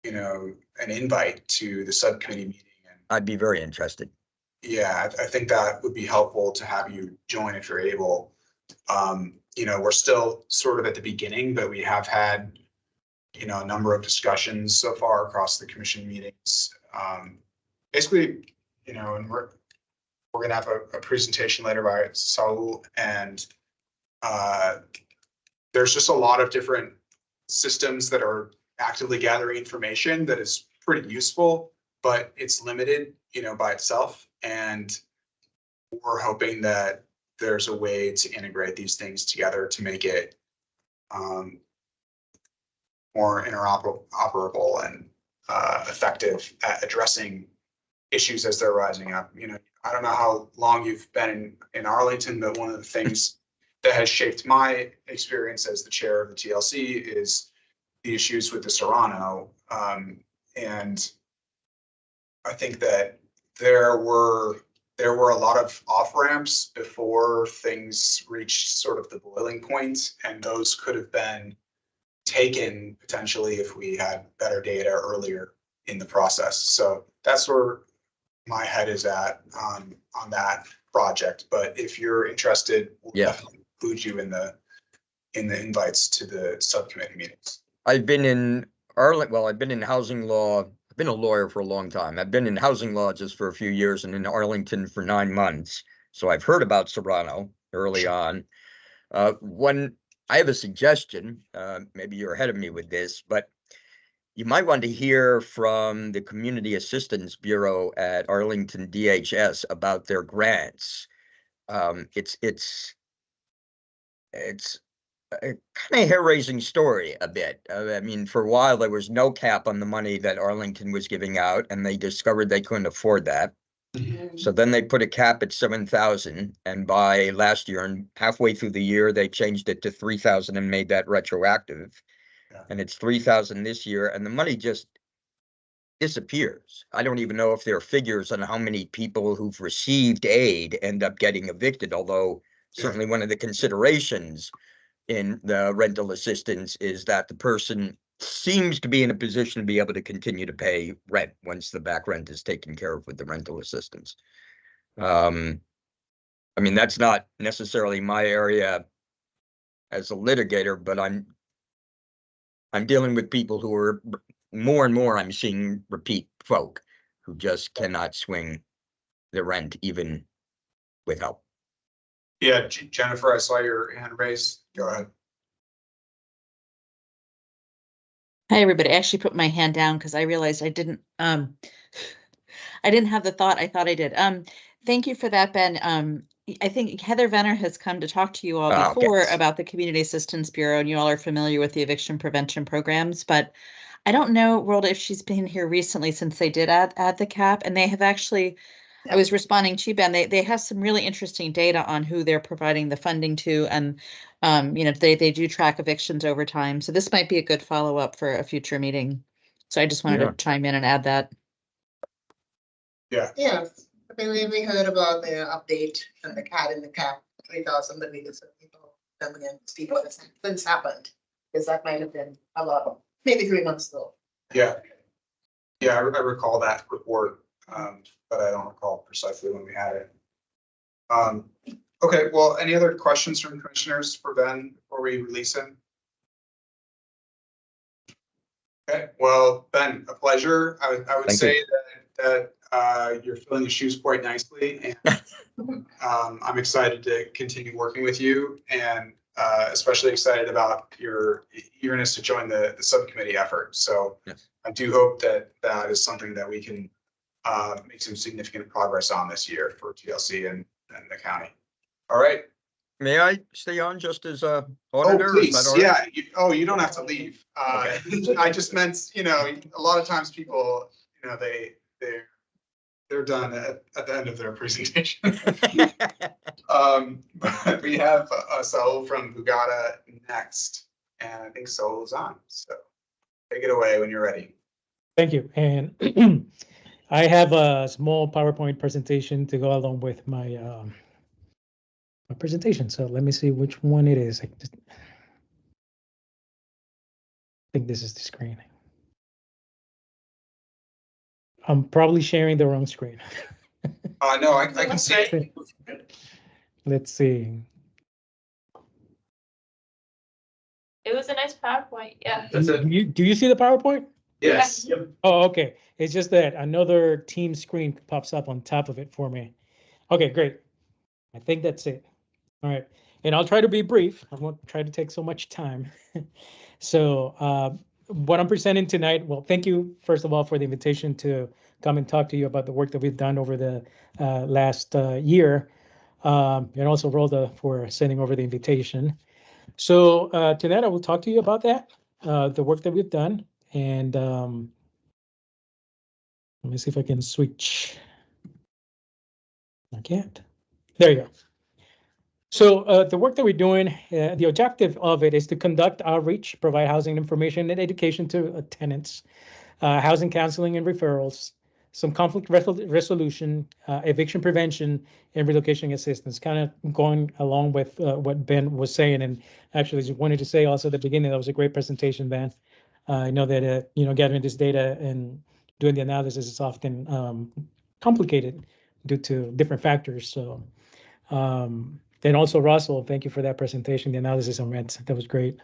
an invite to the subcommittee meeting. And I'd be very interested. yeah, I think that would be helpful to have you join if you're able. We're still sort of at the beginning, but we have had, a number of discussions so far across the commission meetings. Basically, and we're gonna have a presentation later by Saul, and there's just a lot of different systems that are actively gathering information that is pretty useful, but it's limited, by itself. And we're hoping that there's a way to integrate these things together to make it more interoperable and effective at addressing issues as they're rising up. I don't know how long you've been in Arlington, but one of the things that has shaped my experience as the chair of the TLC is the issues with the Serrano. And I think that there were a lot of off ramps before things reached sort of the boiling point, and those could have been taken potentially if we had better data earlier in the process. So that's where my head is at on that project. But if you're interested, we'll definitely include you in the invites to the subcommittee meetings. I've been in Arlington. Well, I've been in housing law. I've been a lawyer for a long time. I've been in housing law just for a few years and in Arlington for 9 months. So I've heard about Serrano early on. When I have a suggestion, maybe you're ahead of me with this, but you might want to hear from the Community Assistance Bureau at Arlington DHS about their grants. It's kind of hair-raising story a bit. I mean, for a while, there was no cap on the money that Arlington was giving out, and they discovered they couldn't afford that. So then they put a cap at 7,000, and by last year and halfway through the year, they changed it to 3,000 and made that retroactive. Yeah. And it's 3,000 this year, and the money just disappears. I don't even know if there are figures on how many people who've received aid end up getting evicted, although certainly one of the considerations in the rental assistance is that the person seems to be in a position to be able to continue to pay rent once the back rent is taken care of with the rental assistance. I mean, that's not necessarily my area as a litigator, but I'm dealing with people who are more and more, I'm seeing repeat folk who just cannot swing the rent even with help. Yeah, Jennifer, I saw your hand raised. Go ahead. Hi, everybody. I actually put my hand down because I realized I didn't have the thought I thought I did. Thank you for that, Ben. I think Heather Venner has come to talk to you all Oh, before okay. about the Community Assistance Bureau, and you all are familiar with the eviction prevention programs, but I don't know, Rhoda, if she's been here recently since they did add the cap, and they have actually, I was responding to you, Ben, they have some really interesting data on who they're providing the funding to, and you know, they do track evictions over time. So this might be a good follow-up for a future meeting. So I just wanted Yeah. to chime in and add that. Yes, I mean, we heard about the update and the cat in the cap, 3,000, but we just, then again, see what has since happened. Because that might have been a lot, maybe 3 months ago. Yeah. Yeah, I recall that report, but I don't recall precisely when we had it. Okay, well, any other questions from commissioners for Ben before we release him? Okay, well, Ben, a pleasure. I would Thank say that you're filling the shoes quite nicely, and I'm excited to continue working with you, and especially excited about your eagerness to join the subcommittee effort. So Yes. I do hope that that is something that we can make some significant progress on this year for TLC and the county. All right. May I stay on just as a Oh, auditor? Is that please. all right? Yeah. You don't have to leave. I just meant, you know, a lot of times people, you know, they're done at the end of their presentation. But we have Saul from Bugata next, and I think Saul is on. So take it away when you're ready. Thank you. And I have a small PowerPoint presentation to go along with my my presentation. So let me see which one it is. I think this is the screen. I'm probably sharing the wrong screen. No, I can see it. Let's see. It was a nice PowerPoint, yeah. That's it. Do you see the PowerPoint? Yes. Oh, okay. It's just that another team screen pops up on top of it for me. Okay, great. I think that's it. All right. And I'll try to be brief. I won't try to take so much time. So what I'm presenting tonight, well, thank you, first of all, for the invitation to come and talk to you about the work that we've done over the last year. And also Rhoda for sending over the invitation. So tonight I will talk to you about that, the work that we've done. And let me see if I can switch. I can't. There you go. So the work that we're doing, the objective of it is to conduct outreach, provide housing information and education to tenants, housing counseling and referrals, some conflict resolution, eviction prevention, and relocation assistance, kind of going along with what Ben was saying. And actually, just wanted to say also at the beginning, that was a great presentation, Ben. I know that, you know, gathering this data and doing the analysis is often complicated due to different factors. So, and also Russell, thank you for that presentation, the analysis on rents. That was great.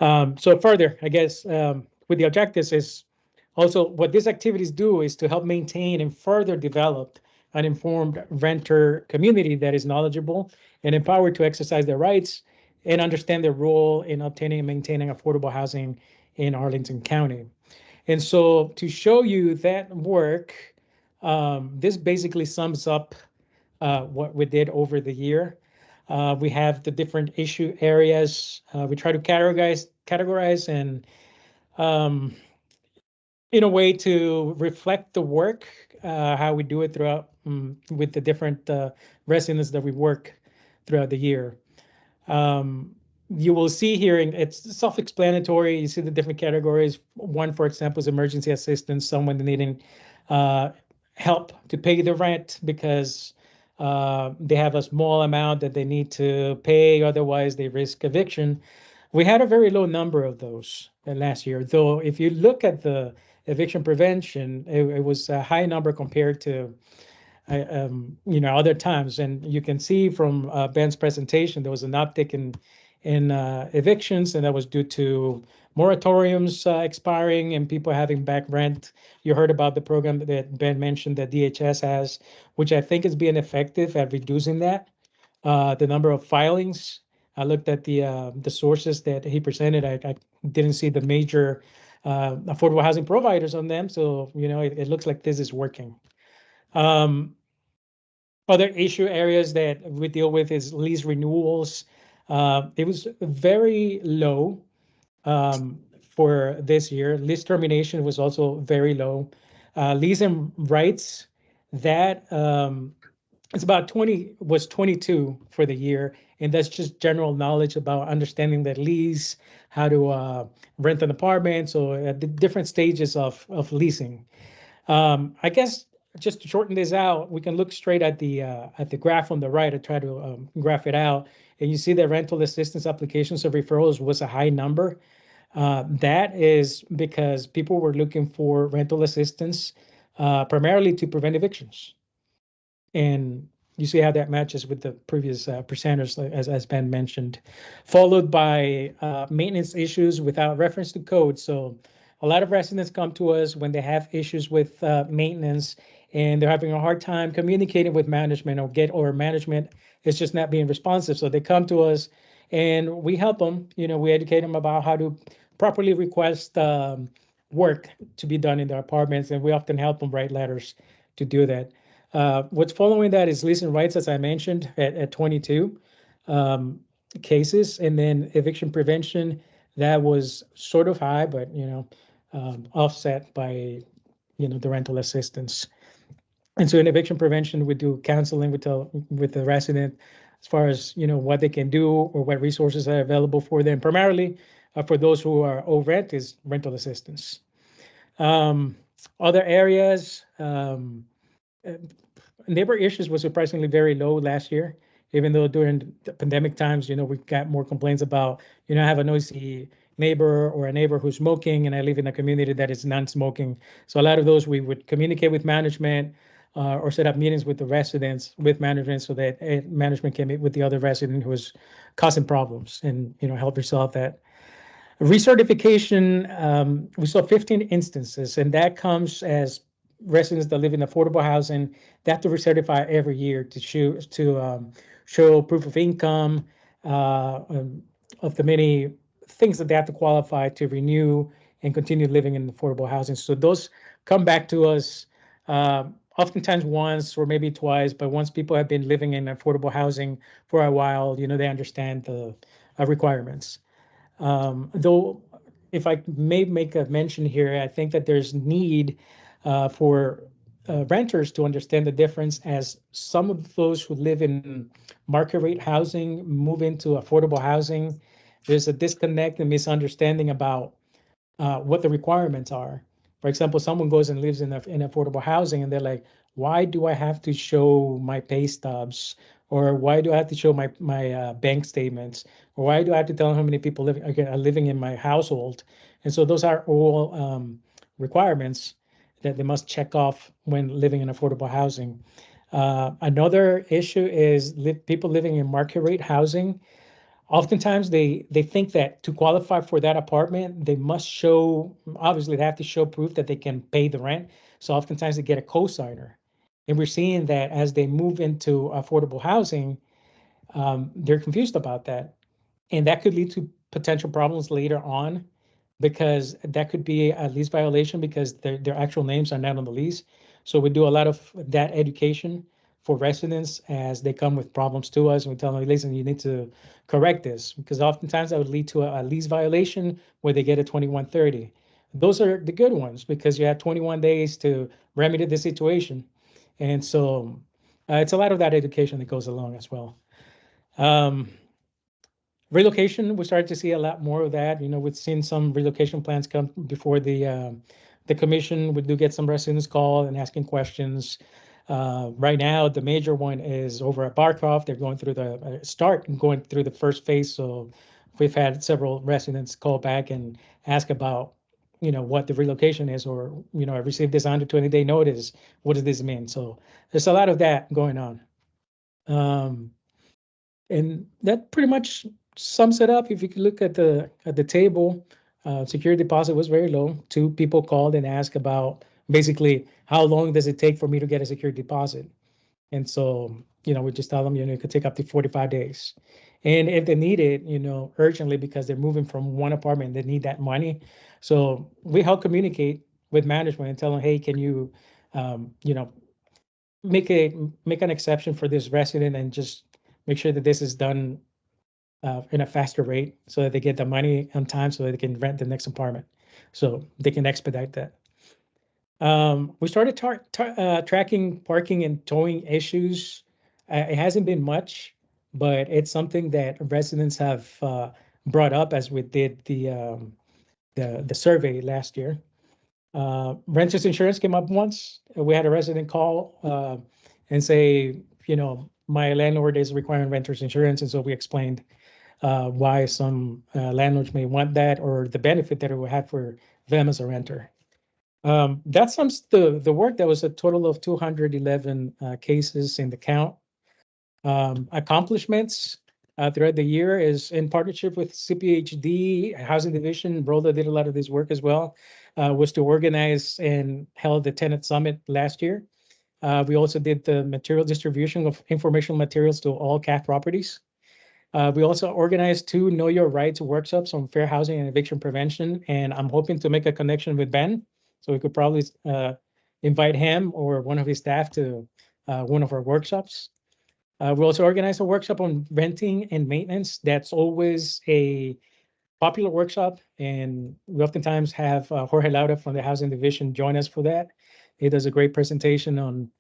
So further, I guess, with the objectives is also what these activities do is to help maintain and further develop an informed renter community that is knowledgeable and empowered to exercise their rights and understand their role in obtaining and maintaining affordable housing in Arlington County. And so to show you that work, this basically sums up what we did over the year. We have the different issue areas. We try to categorize and in a way to reflect the work, how we do it throughout with the different residents that we work throughout the year. You will see here, it's self-explanatory. You see the different categories. One, for example, is emergency assistance, someone needing help to pay the rent because they have a small amount that they need to pay, otherwise they risk eviction. We had a very low number of those last year, though if you look at the eviction prevention, it was a high number compared to other times. And you can see from Ben's presentation, there was an uptick in evictions, and that was due to moratoriums expiring and people having back rent. You heard about the program that Ben mentioned that DHS has, which I think is being effective at reducing that. The number of filings. I looked at the sources that he presented. I didn't see the major affordable housing providers on them. So, it looks like this is working. Other issue areas that we deal with is lease renewals. It was very low for this year. Lease termination was also very low. Lease and rights, that it's about 22 for the year. And that's just general knowledge about understanding the lease, how to rent an apartment. So at the different stages of leasing. I guess just to shorten this out, we can look straight at the graph on the right. I try to graph it out, and you see that rental assistance applications of referrals was a high number. That is because people were looking for rental assistance primarily to prevent evictions. And you see how that matches with the previous presenters, as Ben mentioned, followed by maintenance issues without reference to code. So a lot of residents come to us when they have issues with maintenance and they're having a hard time communicating with management, or management is just not being responsive. So they come to us and we help them. We educate them about how to properly request work to be done in their apartments, and we often help them write letters to do that. What's following that is lease and rights, as I mentioned, at 22 cases, and then eviction prevention, that was sort of high, but offset by the rental assistance. And so in eviction prevention, we do counseling with the resident as far as what they can do or what resources are available for them. Primarily for those who are owed rent is rental assistance. Other areas, neighbor issues was surprisingly very low last year, even though during the pandemic times, we got more complaints about, I have a noisy neighbor or a neighbor who's smoking, and I live in a community that is non-smoking. So a lot of those we would communicate with management or set up meetings with the residents, with management, so that management can meet with the other resident who was causing problems and help resolve that. Recertification, we saw 15 instances, and that comes as residents that live in affordable housing, they have to recertify every year to show proof of income, of the many things that they have to qualify to renew and continue living in affordable housing. So those come back to us oftentimes once or maybe twice, but once people have been living in affordable housing for a while, they understand the requirements. Though, if I may make a mention here, I think that there's need for renters to understand the difference, as some of those who live in market rate housing move into affordable housing. There's a disconnect and misunderstanding about what the requirements are. For example, someone goes and lives in affordable housing and they're like, why do I have to show my pay stubs? Or why do I have to show my bank statements? Or why do I have to tell them how many people are living in my household? And so those are all requirements that they must check off when living in affordable housing. Another issue is people living in market rate housing. Oftentimes they think that to qualify for that apartment, they must show, obviously they have to show proof that they can pay the rent. So oftentimes they get a co-signer. And we're seeing that as they move into affordable housing, they're confused about that. And that could lead to potential problems later on, because that could be a lease violation because their actual names are not on the lease. So we do a lot of that education for residents as they come with problems to us, and we tell them, listen, you need to correct this, because oftentimes that would lead to a lease violation where they get a 2130. Those are the good ones because you have 21 days to remedy the situation. And so it's a lot of that education that goes along as well. Relocation, we started to see a lot more of that. You know, we've seen some relocation plans come before the commission. We do get some residents call and asking questions. Right now, the major one is over at Barcroft. They're going through going through the first phase. So we've had several residents call back and ask about, you know, what the relocation is, or, you know, I received this under 20-day notice. What does this mean? So there's a lot of that going on. And that pretty much sums it up. If you could look at the table, security deposit was very low. 2 people called and asked about basically how long does it take for me to get a security deposit. And so, you know, we just tell them, you know, it could take up to 45 days. And if they need it, you know, urgently because they're moving from one apartment, they need that money. So we help communicate with management and tell them, hey, can you, you know, make an exception for this resident and just make sure that this is done in a faster rate so that they get the money on time so that they can rent the next apartment. So they can expedite that. We started tracking parking and towing issues. It hasn't been much, but it's something that residents have brought up as we did the survey last year. Renters insurance came up once. We had a resident call and say, you know, my landlord is requiring renters insurance. And so we explained why some landlords may want that or the benefit that it will have for them as a renter. That sums the work. That was a total of 211 cases in the count. Accomplishments throughout the year is in partnership with CPHD, Housing Division. Rhoda did a lot of this work as well, was to organize and held the Tenant Summit last year. We also did the material distribution of informational materials to all CAF properties. We also organized 2 Know Your Rights workshops on fair housing and eviction prevention, and I'm hoping to make a connection with Ben, so we could probably invite him or one of his staff to one of our workshops. We also organized a workshop on renting and maintenance. That's always a popular workshop, and we oftentimes have Jorge Lauda from the Housing Division join us for that. He does a great presentation on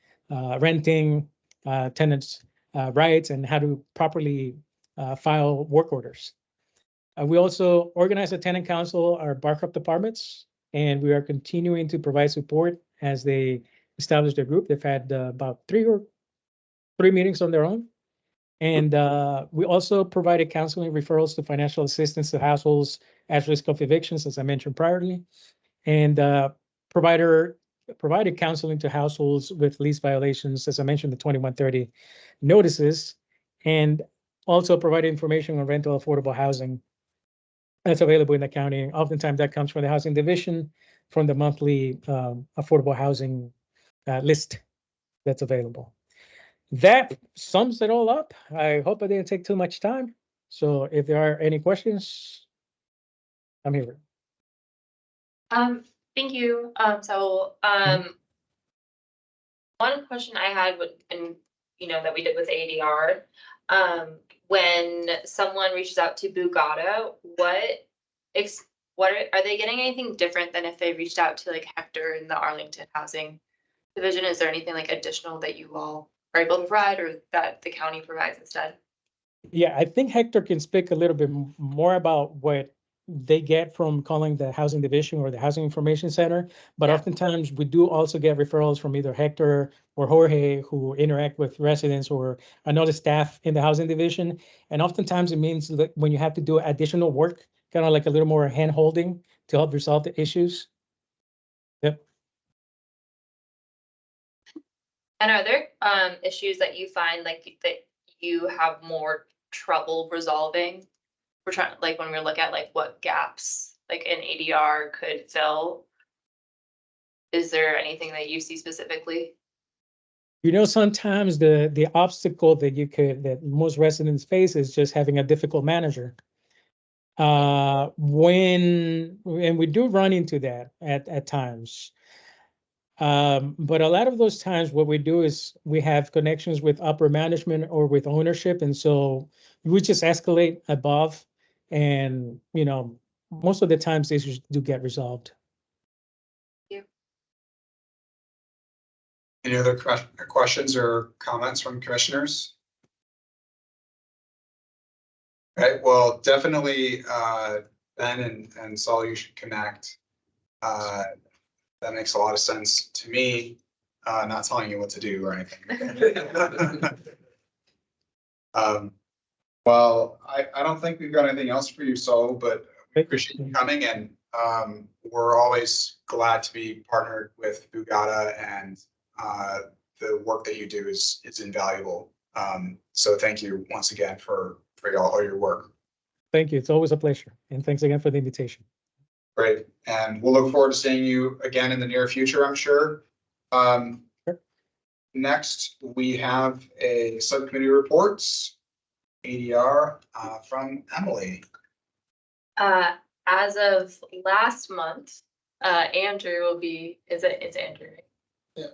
renting, tenants' rights, and how to properly file work orders. We also organize a tenant council, our Barcroft departments, and we are continuing to provide support as they establish their group. They've had about 3 meetings on their own. And we also provided counseling referrals to financial assistance to households at risk of evictions, as I mentioned priorly, and provided counseling to households with lease violations, as I mentioned, the 2130 notices, and also provided information on rental affordable housing that's available in the county. Oftentimes that comes from the Housing Division, from the monthly affordable housing list that's available. That sums it all up. I hope I didn't take too much time. So if there are any questions, I'm here. Thank you. One question I had would, and you know, that we did with ADR, when someone reaches out to Bugata, are they getting anything different than if they reached out to like Hector in the Arlington Housing Division? Is there anything like additional that you all are able to provide or that the county provides instead? Yeah, I think Hector can speak a little bit more about what they get from calling the Housing Division or the Housing Information Center. But oftentimes we do also get referrals from either Hector or Jorge, who interact with residents or another staff in the Housing Division. And oftentimes it means that when you have to do additional work, kind of like a little more hand holding to help resolve the issues. Yep. And are there issues that you find like that you have more trouble resolving? We're trying, like when we look at like what gaps like an ADR could fill. Is there anything that you see specifically? You know, sometimes the obstacle that most residents face is just having a difficult manager. And we do run into that at times. But a lot of those times what we do is we have connections with upper management or with ownership. And so we just escalate above and, most of the times these do get resolved. Any other questions or comments from commissioners? Right, well, definitely, Ben and Saul, you should connect. That makes a lot of sense to me, not telling you what to do or anything. Well, I don't think we've got anything else for you, Saul, but we appreciate you coming, and we're always glad to be partnered with Bugata, and the work that you do is invaluable. So thank you once again for all your work. Thank you. It's always a pleasure. And thanks again for the invitation. Great. And we'll look forward to seeing you again in the near future, I'm sure. Sure. Next, we have a subcommittee reports, ADR, from Emily. As of last month, Andrew will be, it's Andrew, right? Yeah.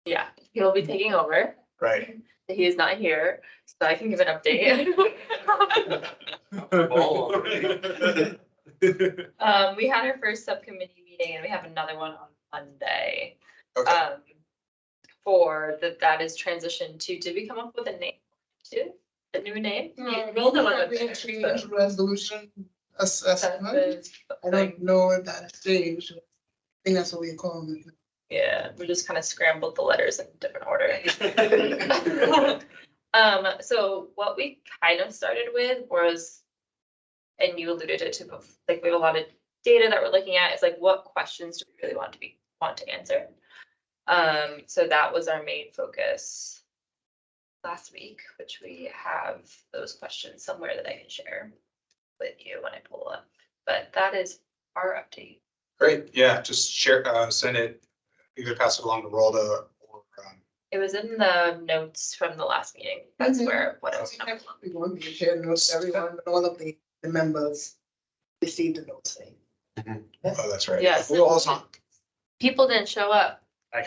Yeah, he'll be taking over. Right. He is not here, so I can give an update. We had our first subcommittee meeting and we have another one on Monday. Okay. That is transitioned to, did we come up with a name too? A new name? Change resolution assessment. I don't know if that's changed. I think that's what we call it. Yeah, we just kind of scrambled the letters in different order. So what we kind of started with was, and you alluded it to before, like we have a lot of data that we're looking at. It's like, what questions do we really want to answer? So that was our main focus last week, which we have those questions somewhere that I can share with you when I pull up. But that is our update. Great. Yeah, just share, send it, either pass it along to Rhoda or. It was in the notes from the last meeting. That's where what it was. We want to share notes, everyone, all of the members received the notes. Oh, that's right. Yes. We'll also. People didn't show up. Yes. I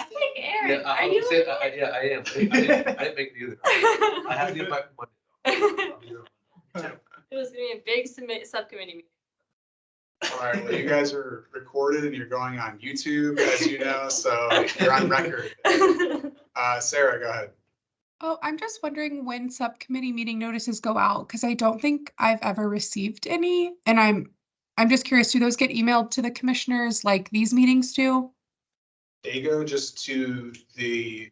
think Aaron, Yeah, are you? yeah, I am. I didn't make it either. I have the invite for Monday. It was gonna be a big subcommittee meeting. All right, well, you guys are recorded and you're going on YouTube, as you know, so you're on record. Sarah, go ahead. Oh, I'm just wondering when subcommittee meeting notices go out, because I don't think I've ever received any. And I'm just curious, do those get emailed to the commissioners like these meetings do? They go just to the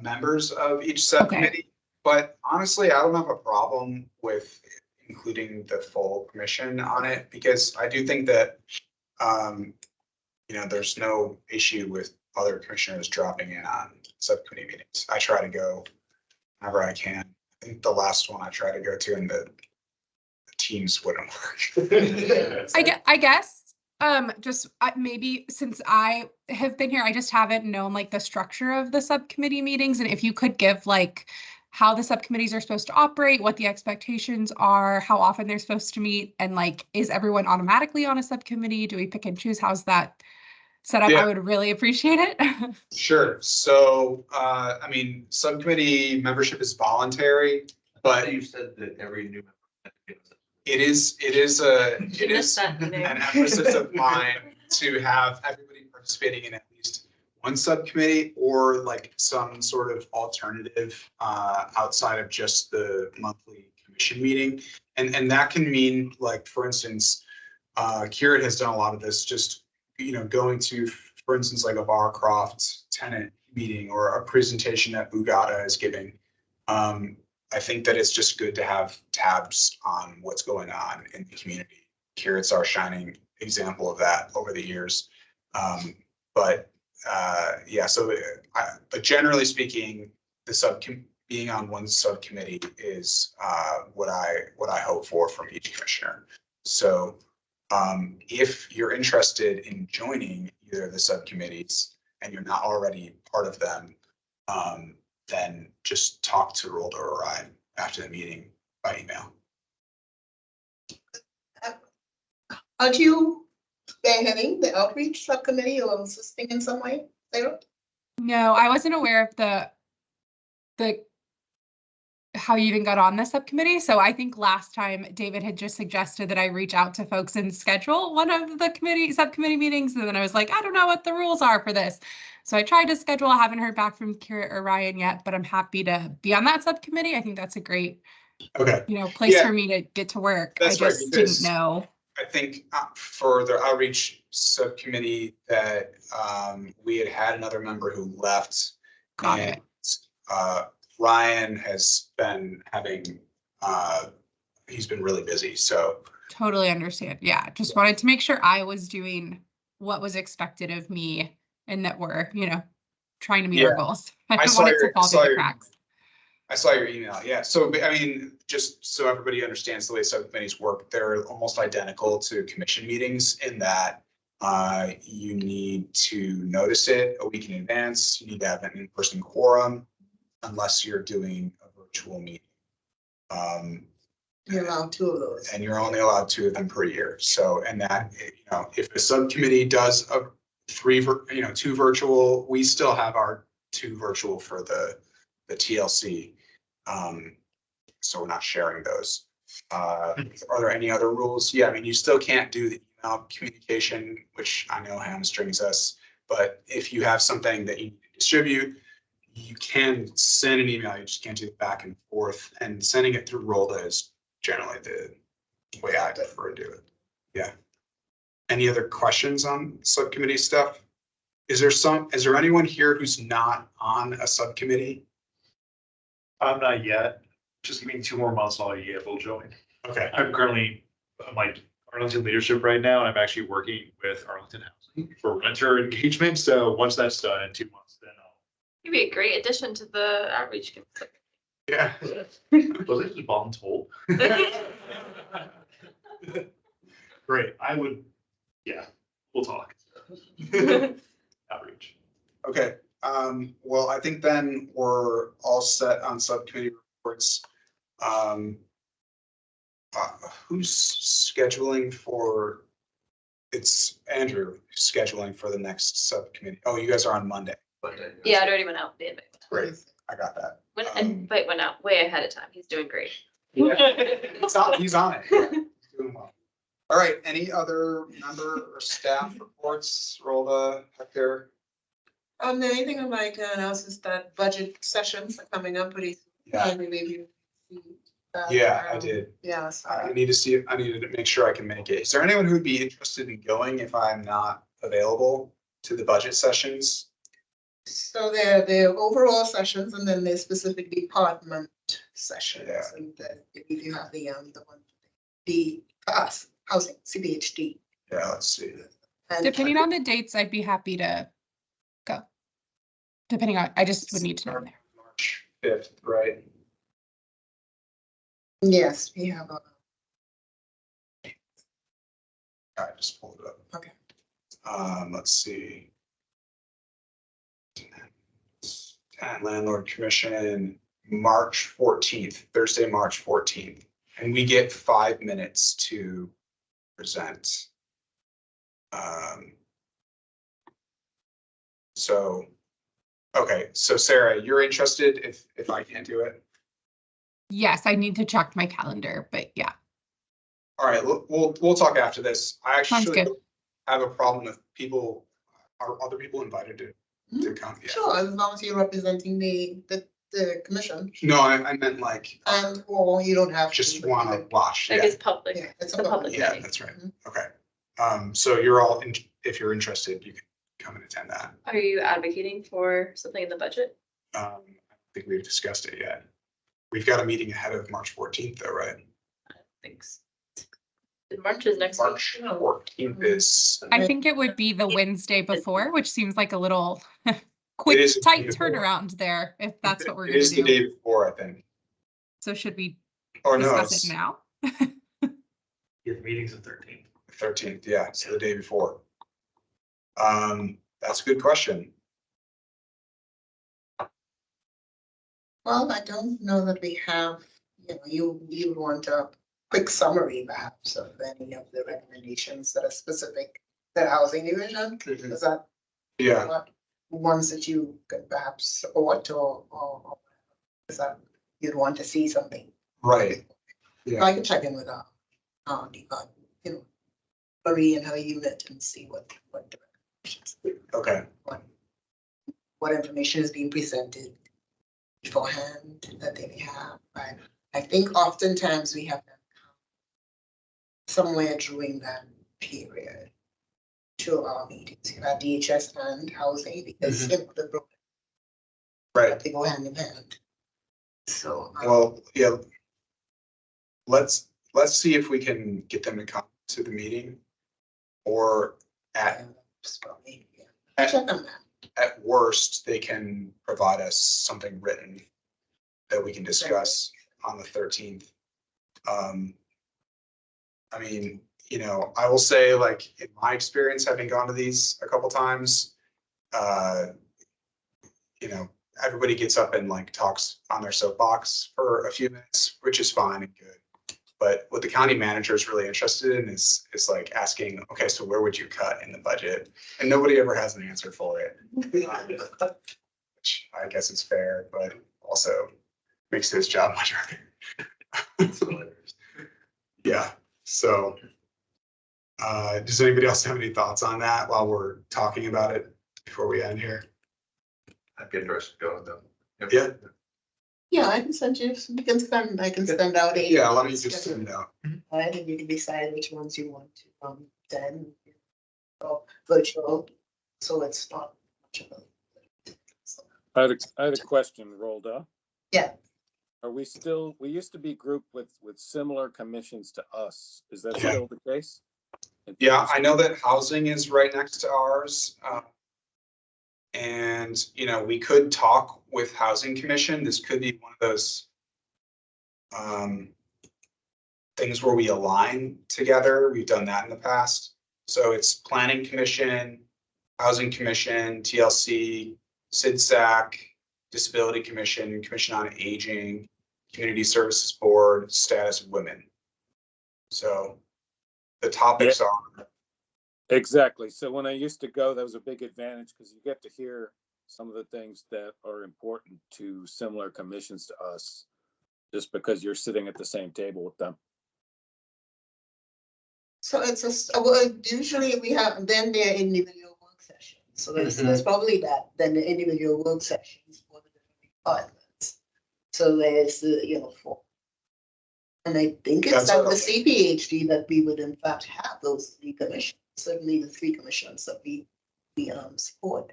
members of each subcommittee, but honestly, I don't have a problem with including the full commission on it, because I do think that there's no issue with other commissioners dropping in on subcommittee meetings. I try to go whenever I can. I think the last one I tried to go to and the teams wouldn't work. I guess just maybe since I have been here, I just haven't known like the structure of the subcommittee meetings, and if you could give like how the subcommittees are supposed to operate, what the expectations are, how often they're supposed to meet, and like, is everyone automatically on a subcommittee? Do we pick and choose? How's that set up? Yeah. I would really appreciate it. Sure. So, I mean, subcommittee membership is voluntary, but you said that every new member. It is an emphasis of mine to have everybody participating in at least one subcommittee or like some sort of alternative outside of just the monthly commission meeting. And that can mean, like, for instance, Kieran has done a lot of this, just, going to, for instance, like a Barcroft tenant meeting or a presentation that Bugata is giving. I think that it's just good to have tabs on what's going on in the community. Kieran's our shining example of that over the years. But generally speaking, being on one subcommittee is what I hope for from each commissioner. So if you're interested in joining either of the subcommittees and you're not already part of them, then just talk to Rolda or Ryan after the meeting by email. Aren't you heading the outreach subcommittee or assisting in some way, Sarah? No, I wasn't aware of the how you even got on the subcommittee. So I think last time David had just suggested that I reach out to folks and schedule one of the subcommittee meetings. And then I was like, I don't know what the rules are for this. So I tried to schedule. I haven't heard back from Kira or Ryan yet, but I'm happy to be on that subcommittee. I think that's a great, Okay, place Yeah. for me to get to work. That's I right, just because- didn't know. I think for the outreach subcommittee that we had another member who left. Got and, it. Ryan has been having, he's been really busy, so. Totally understand. Yeah. Just wanted to make sure I was doing what was expected of me and that we're, trying to meet our Yeah. goals. I I don't saw want it your- to fall I saw through the your- cracks. I saw your email, yeah. So, I mean, just so everybody understands the way subcommittees work, they're almost identical to commission meetings in that you need to notice it a week in advance. You need to have an in-person quorum unless you're doing a virtual meeting. You're allowed 2 of those. And you're only allowed 2 of them per year. So, and that, if a subcommittee does 2 virtual, we still have our 2 virtual for the TLC. So we're not sharing those. Are there any other rules? Yeah, I mean, you still can't do the email communication, which I know hamstrings us. But if you have something that you need to distribute, you can send an email. You just can't do it back and forth. And sending it through Rolda is generally the way I prefer to do it. Yeah. Any other questions on subcommittee stuff? Is there anyone here who's not on a subcommittee? I'm not yet. Just give me 2 more months, I'll be able to join. Okay. I'm currently, Arlington leadership right now, and I'm actually working with Arlington Housing for renter engagement. So once that's done in 2 months, then You'd be a great addition to the outreach. Yeah. I'll. Was it just voluntold? Great, I would, yeah, we'll talk. Outreach. Okay, well, I think then we're all set on subcommittee reports. Who's scheduling for? It's Andrew scheduling for the next subcommittee. Oh, you guys are on Monday. Yeah, it already went out. The invite Great, I got that. invite went out way ahead of time. He's doing great. He's on it. Yeah, he's doing well. All right, any other member or staff reports? Rhoda, Hector? The only thing I might announce is that budget sessions are coming up pretty soon. Yeah. I believe you. see that, Yeah, I did. Yeah, so I need to see, I needed to make sure I can make it. Is there anyone who would be interested in going if I'm not available to the budget sessions? So they're overall sessions and then there's specific department sessions. Yeah. And if you have the one, the housing, CBHD. Yeah, let's see. And Depending on the dates, I'd be happy to go. Depending on, I just would need to know there. March 5th, right? yes, we have I just pulled it up. Okay. Let's see. Tenant Landlord Commission, March 14th, Thursday, March 14th. And we get 5 minutes to present. So, okay, so Sarah, you're interested if I can't do it? Yes, I need to check my calendar, but yeah. All right, we'll talk after this. I Sounds actually good. have a problem with people, are other people invited to come? Yeah. Sure, as long as you're representing the commission No, I meant like, and or you don't have. just want to watch. Like Yeah, it's public. Yeah, it's It's a public yeah, meeting. that's right. Mhm. Okay. So you're all, if you're interested, you can come and attend that. Are you advocating for something in the budget? I don't think we've discussed it yet. We've got a meeting ahead of March 14th though, right? Thanks. March is next week. March 14th is, I think it would be the Wednesday before, which seems like a little quick, is the day tight before. turnaround there, if that's what we're it gonna is the do. day before, I think. So should we Or no, discuss it's it now? Yeah, the meeting's the 13th. 13th, yeah, so the day before. That's a good question. Well, I don't know that we have, you would want quick summary perhaps of any of the recommendations that are specific to the housing division? Is that Yeah, what ones that you could perhaps support or is that you'd want to see something? right. Yeah, I can check in with you know, Marie and her unit and see what the recommendations, okay, what information is being presented beforehand that they may have. But I think oftentimes we have them come somewhere during that period to our meetings, at DHS and housing, because you know, right. they go hand in hand. So. Well, yeah. Let's see if we can get them to come to the meeting or at Check on that. at worst, they can provide us something written that we can discuss on the 13th. I mean, you know, I will say, like, in my experience, having gone to these a couple times, you know, everybody gets up and like talks on their soapbox for a few minutes, which is fine and good. But what the county manager is really interested in is like asking, okay, so where would you cut in the budget? And nobody ever has an answer for it. Which I guess is fair, but also makes his job much harder. Yeah, so does anybody else have any thoughts on that while we're talking about it before we end here? I'd be interested to go with them. Yeah. Yeah, I can send you, I can send out a. Yeah, let me just send out. I think you can decide which ones you want to, then, or virtual, so it's not much of a. I had a question, Rolda. Yeah. Are we still, we used to be grouped with similar commissions to us. Is that Yeah. still the case? Yeah, I know that housing is right next to ours. And, you know, we could talk with Housing Commission. This could be one of those things where we align together. We've done that in the past. So it's Planning Commission, Housing Commission, TLC, SIDSAC, Disability Commission, Commission on Aging, Community Services Board, Status of Women. So the topics are. Exactly. So when I used to go, that was a big advantage because you get to hear some of the things that are important to similar commissions to us, just because you're sitting at the same table with them. So it's just, well, usually we have, then their individual work sessions, so there's probably that, then the individual work sessions for the different departments. So there's, you know, for. And I think it's That's at the what- CPHD that we would in fact have those three commissions, certainly the three commissions that we support.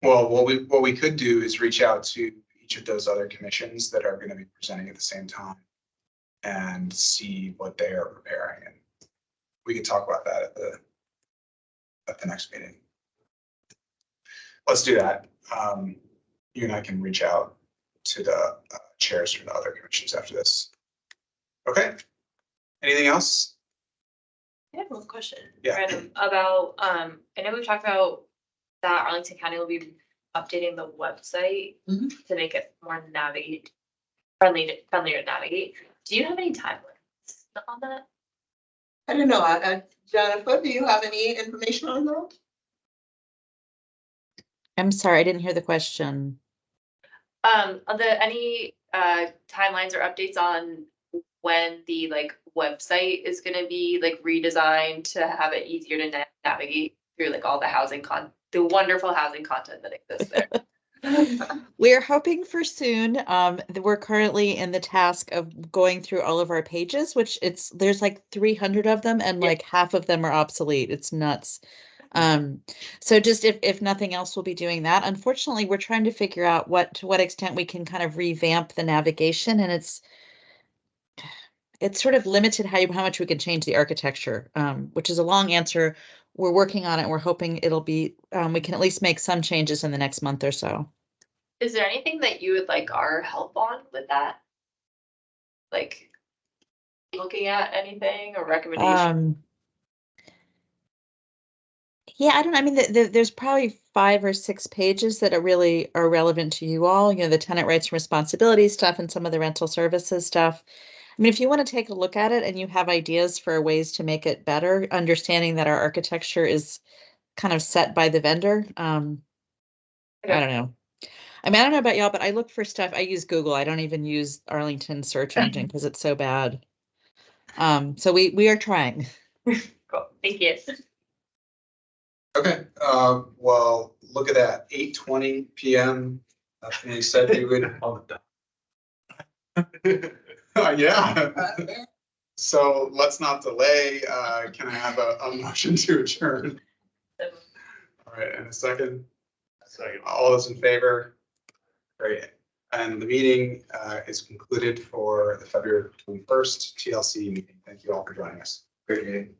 Well, what we could do is reach out to each of those other commissions that are going to be presenting at the same time and see what they are preparing. And we could talk about that at the next meeting. Let's do that. You and I can reach out to the chairs from the other commissions after this. Okay. Anything else? I have one question. Yeah. Random, about, I know we've talked about that Arlington County will be updating the website to make it more friendlier to navigate. Do you have any timelines on that? I don't know, Jennifer, do you have any information on that? I'm sorry, I didn't hear the question. Any timelines or updates on when the like website is gonna be like redesigned to have it easier to navigate through like all the wonderful housing content that exists there? We're hoping for soon. We're currently in the task of going through all of our pages, which there's like 300 of them and like half of them are obsolete. It's nuts. So just if nothing else, we'll be doing that. Unfortunately, we're trying to figure out to what extent we can kind of revamp the navigation, and it's sort of limited how much we can change the architecture, which is a long answer. We're working on it. We're hoping it'll be, we can at least make some changes in the next month or so. Is there anything that you would like our help on with that? Like looking at anything or recommendation? Yeah, I don't know. I mean, there's probably 5 or 6 pages that are relevant to you all, the tenant rights and responsibilities stuff and some of the rental services stuff. I mean, if you want to take a look at it and you have ideas for ways to make it better, understanding that our architecture is kind of set by the vendor. I don't know. I mean, I don't know about y'all, but I look for stuff. I use Google. I don't even use Arlington search engine because it's so bad. So we are trying. Cool, thank you. Okay, well, look at that, 8:20 PM. That's when we said we would. Yeah. So let's not delay. Can I have a motion to adjourn? All right, and a second. Second. All those in favor? Great. And the meeting is concluded for the February 21st TLC meeting. Thank you all for joining us. Great meeting.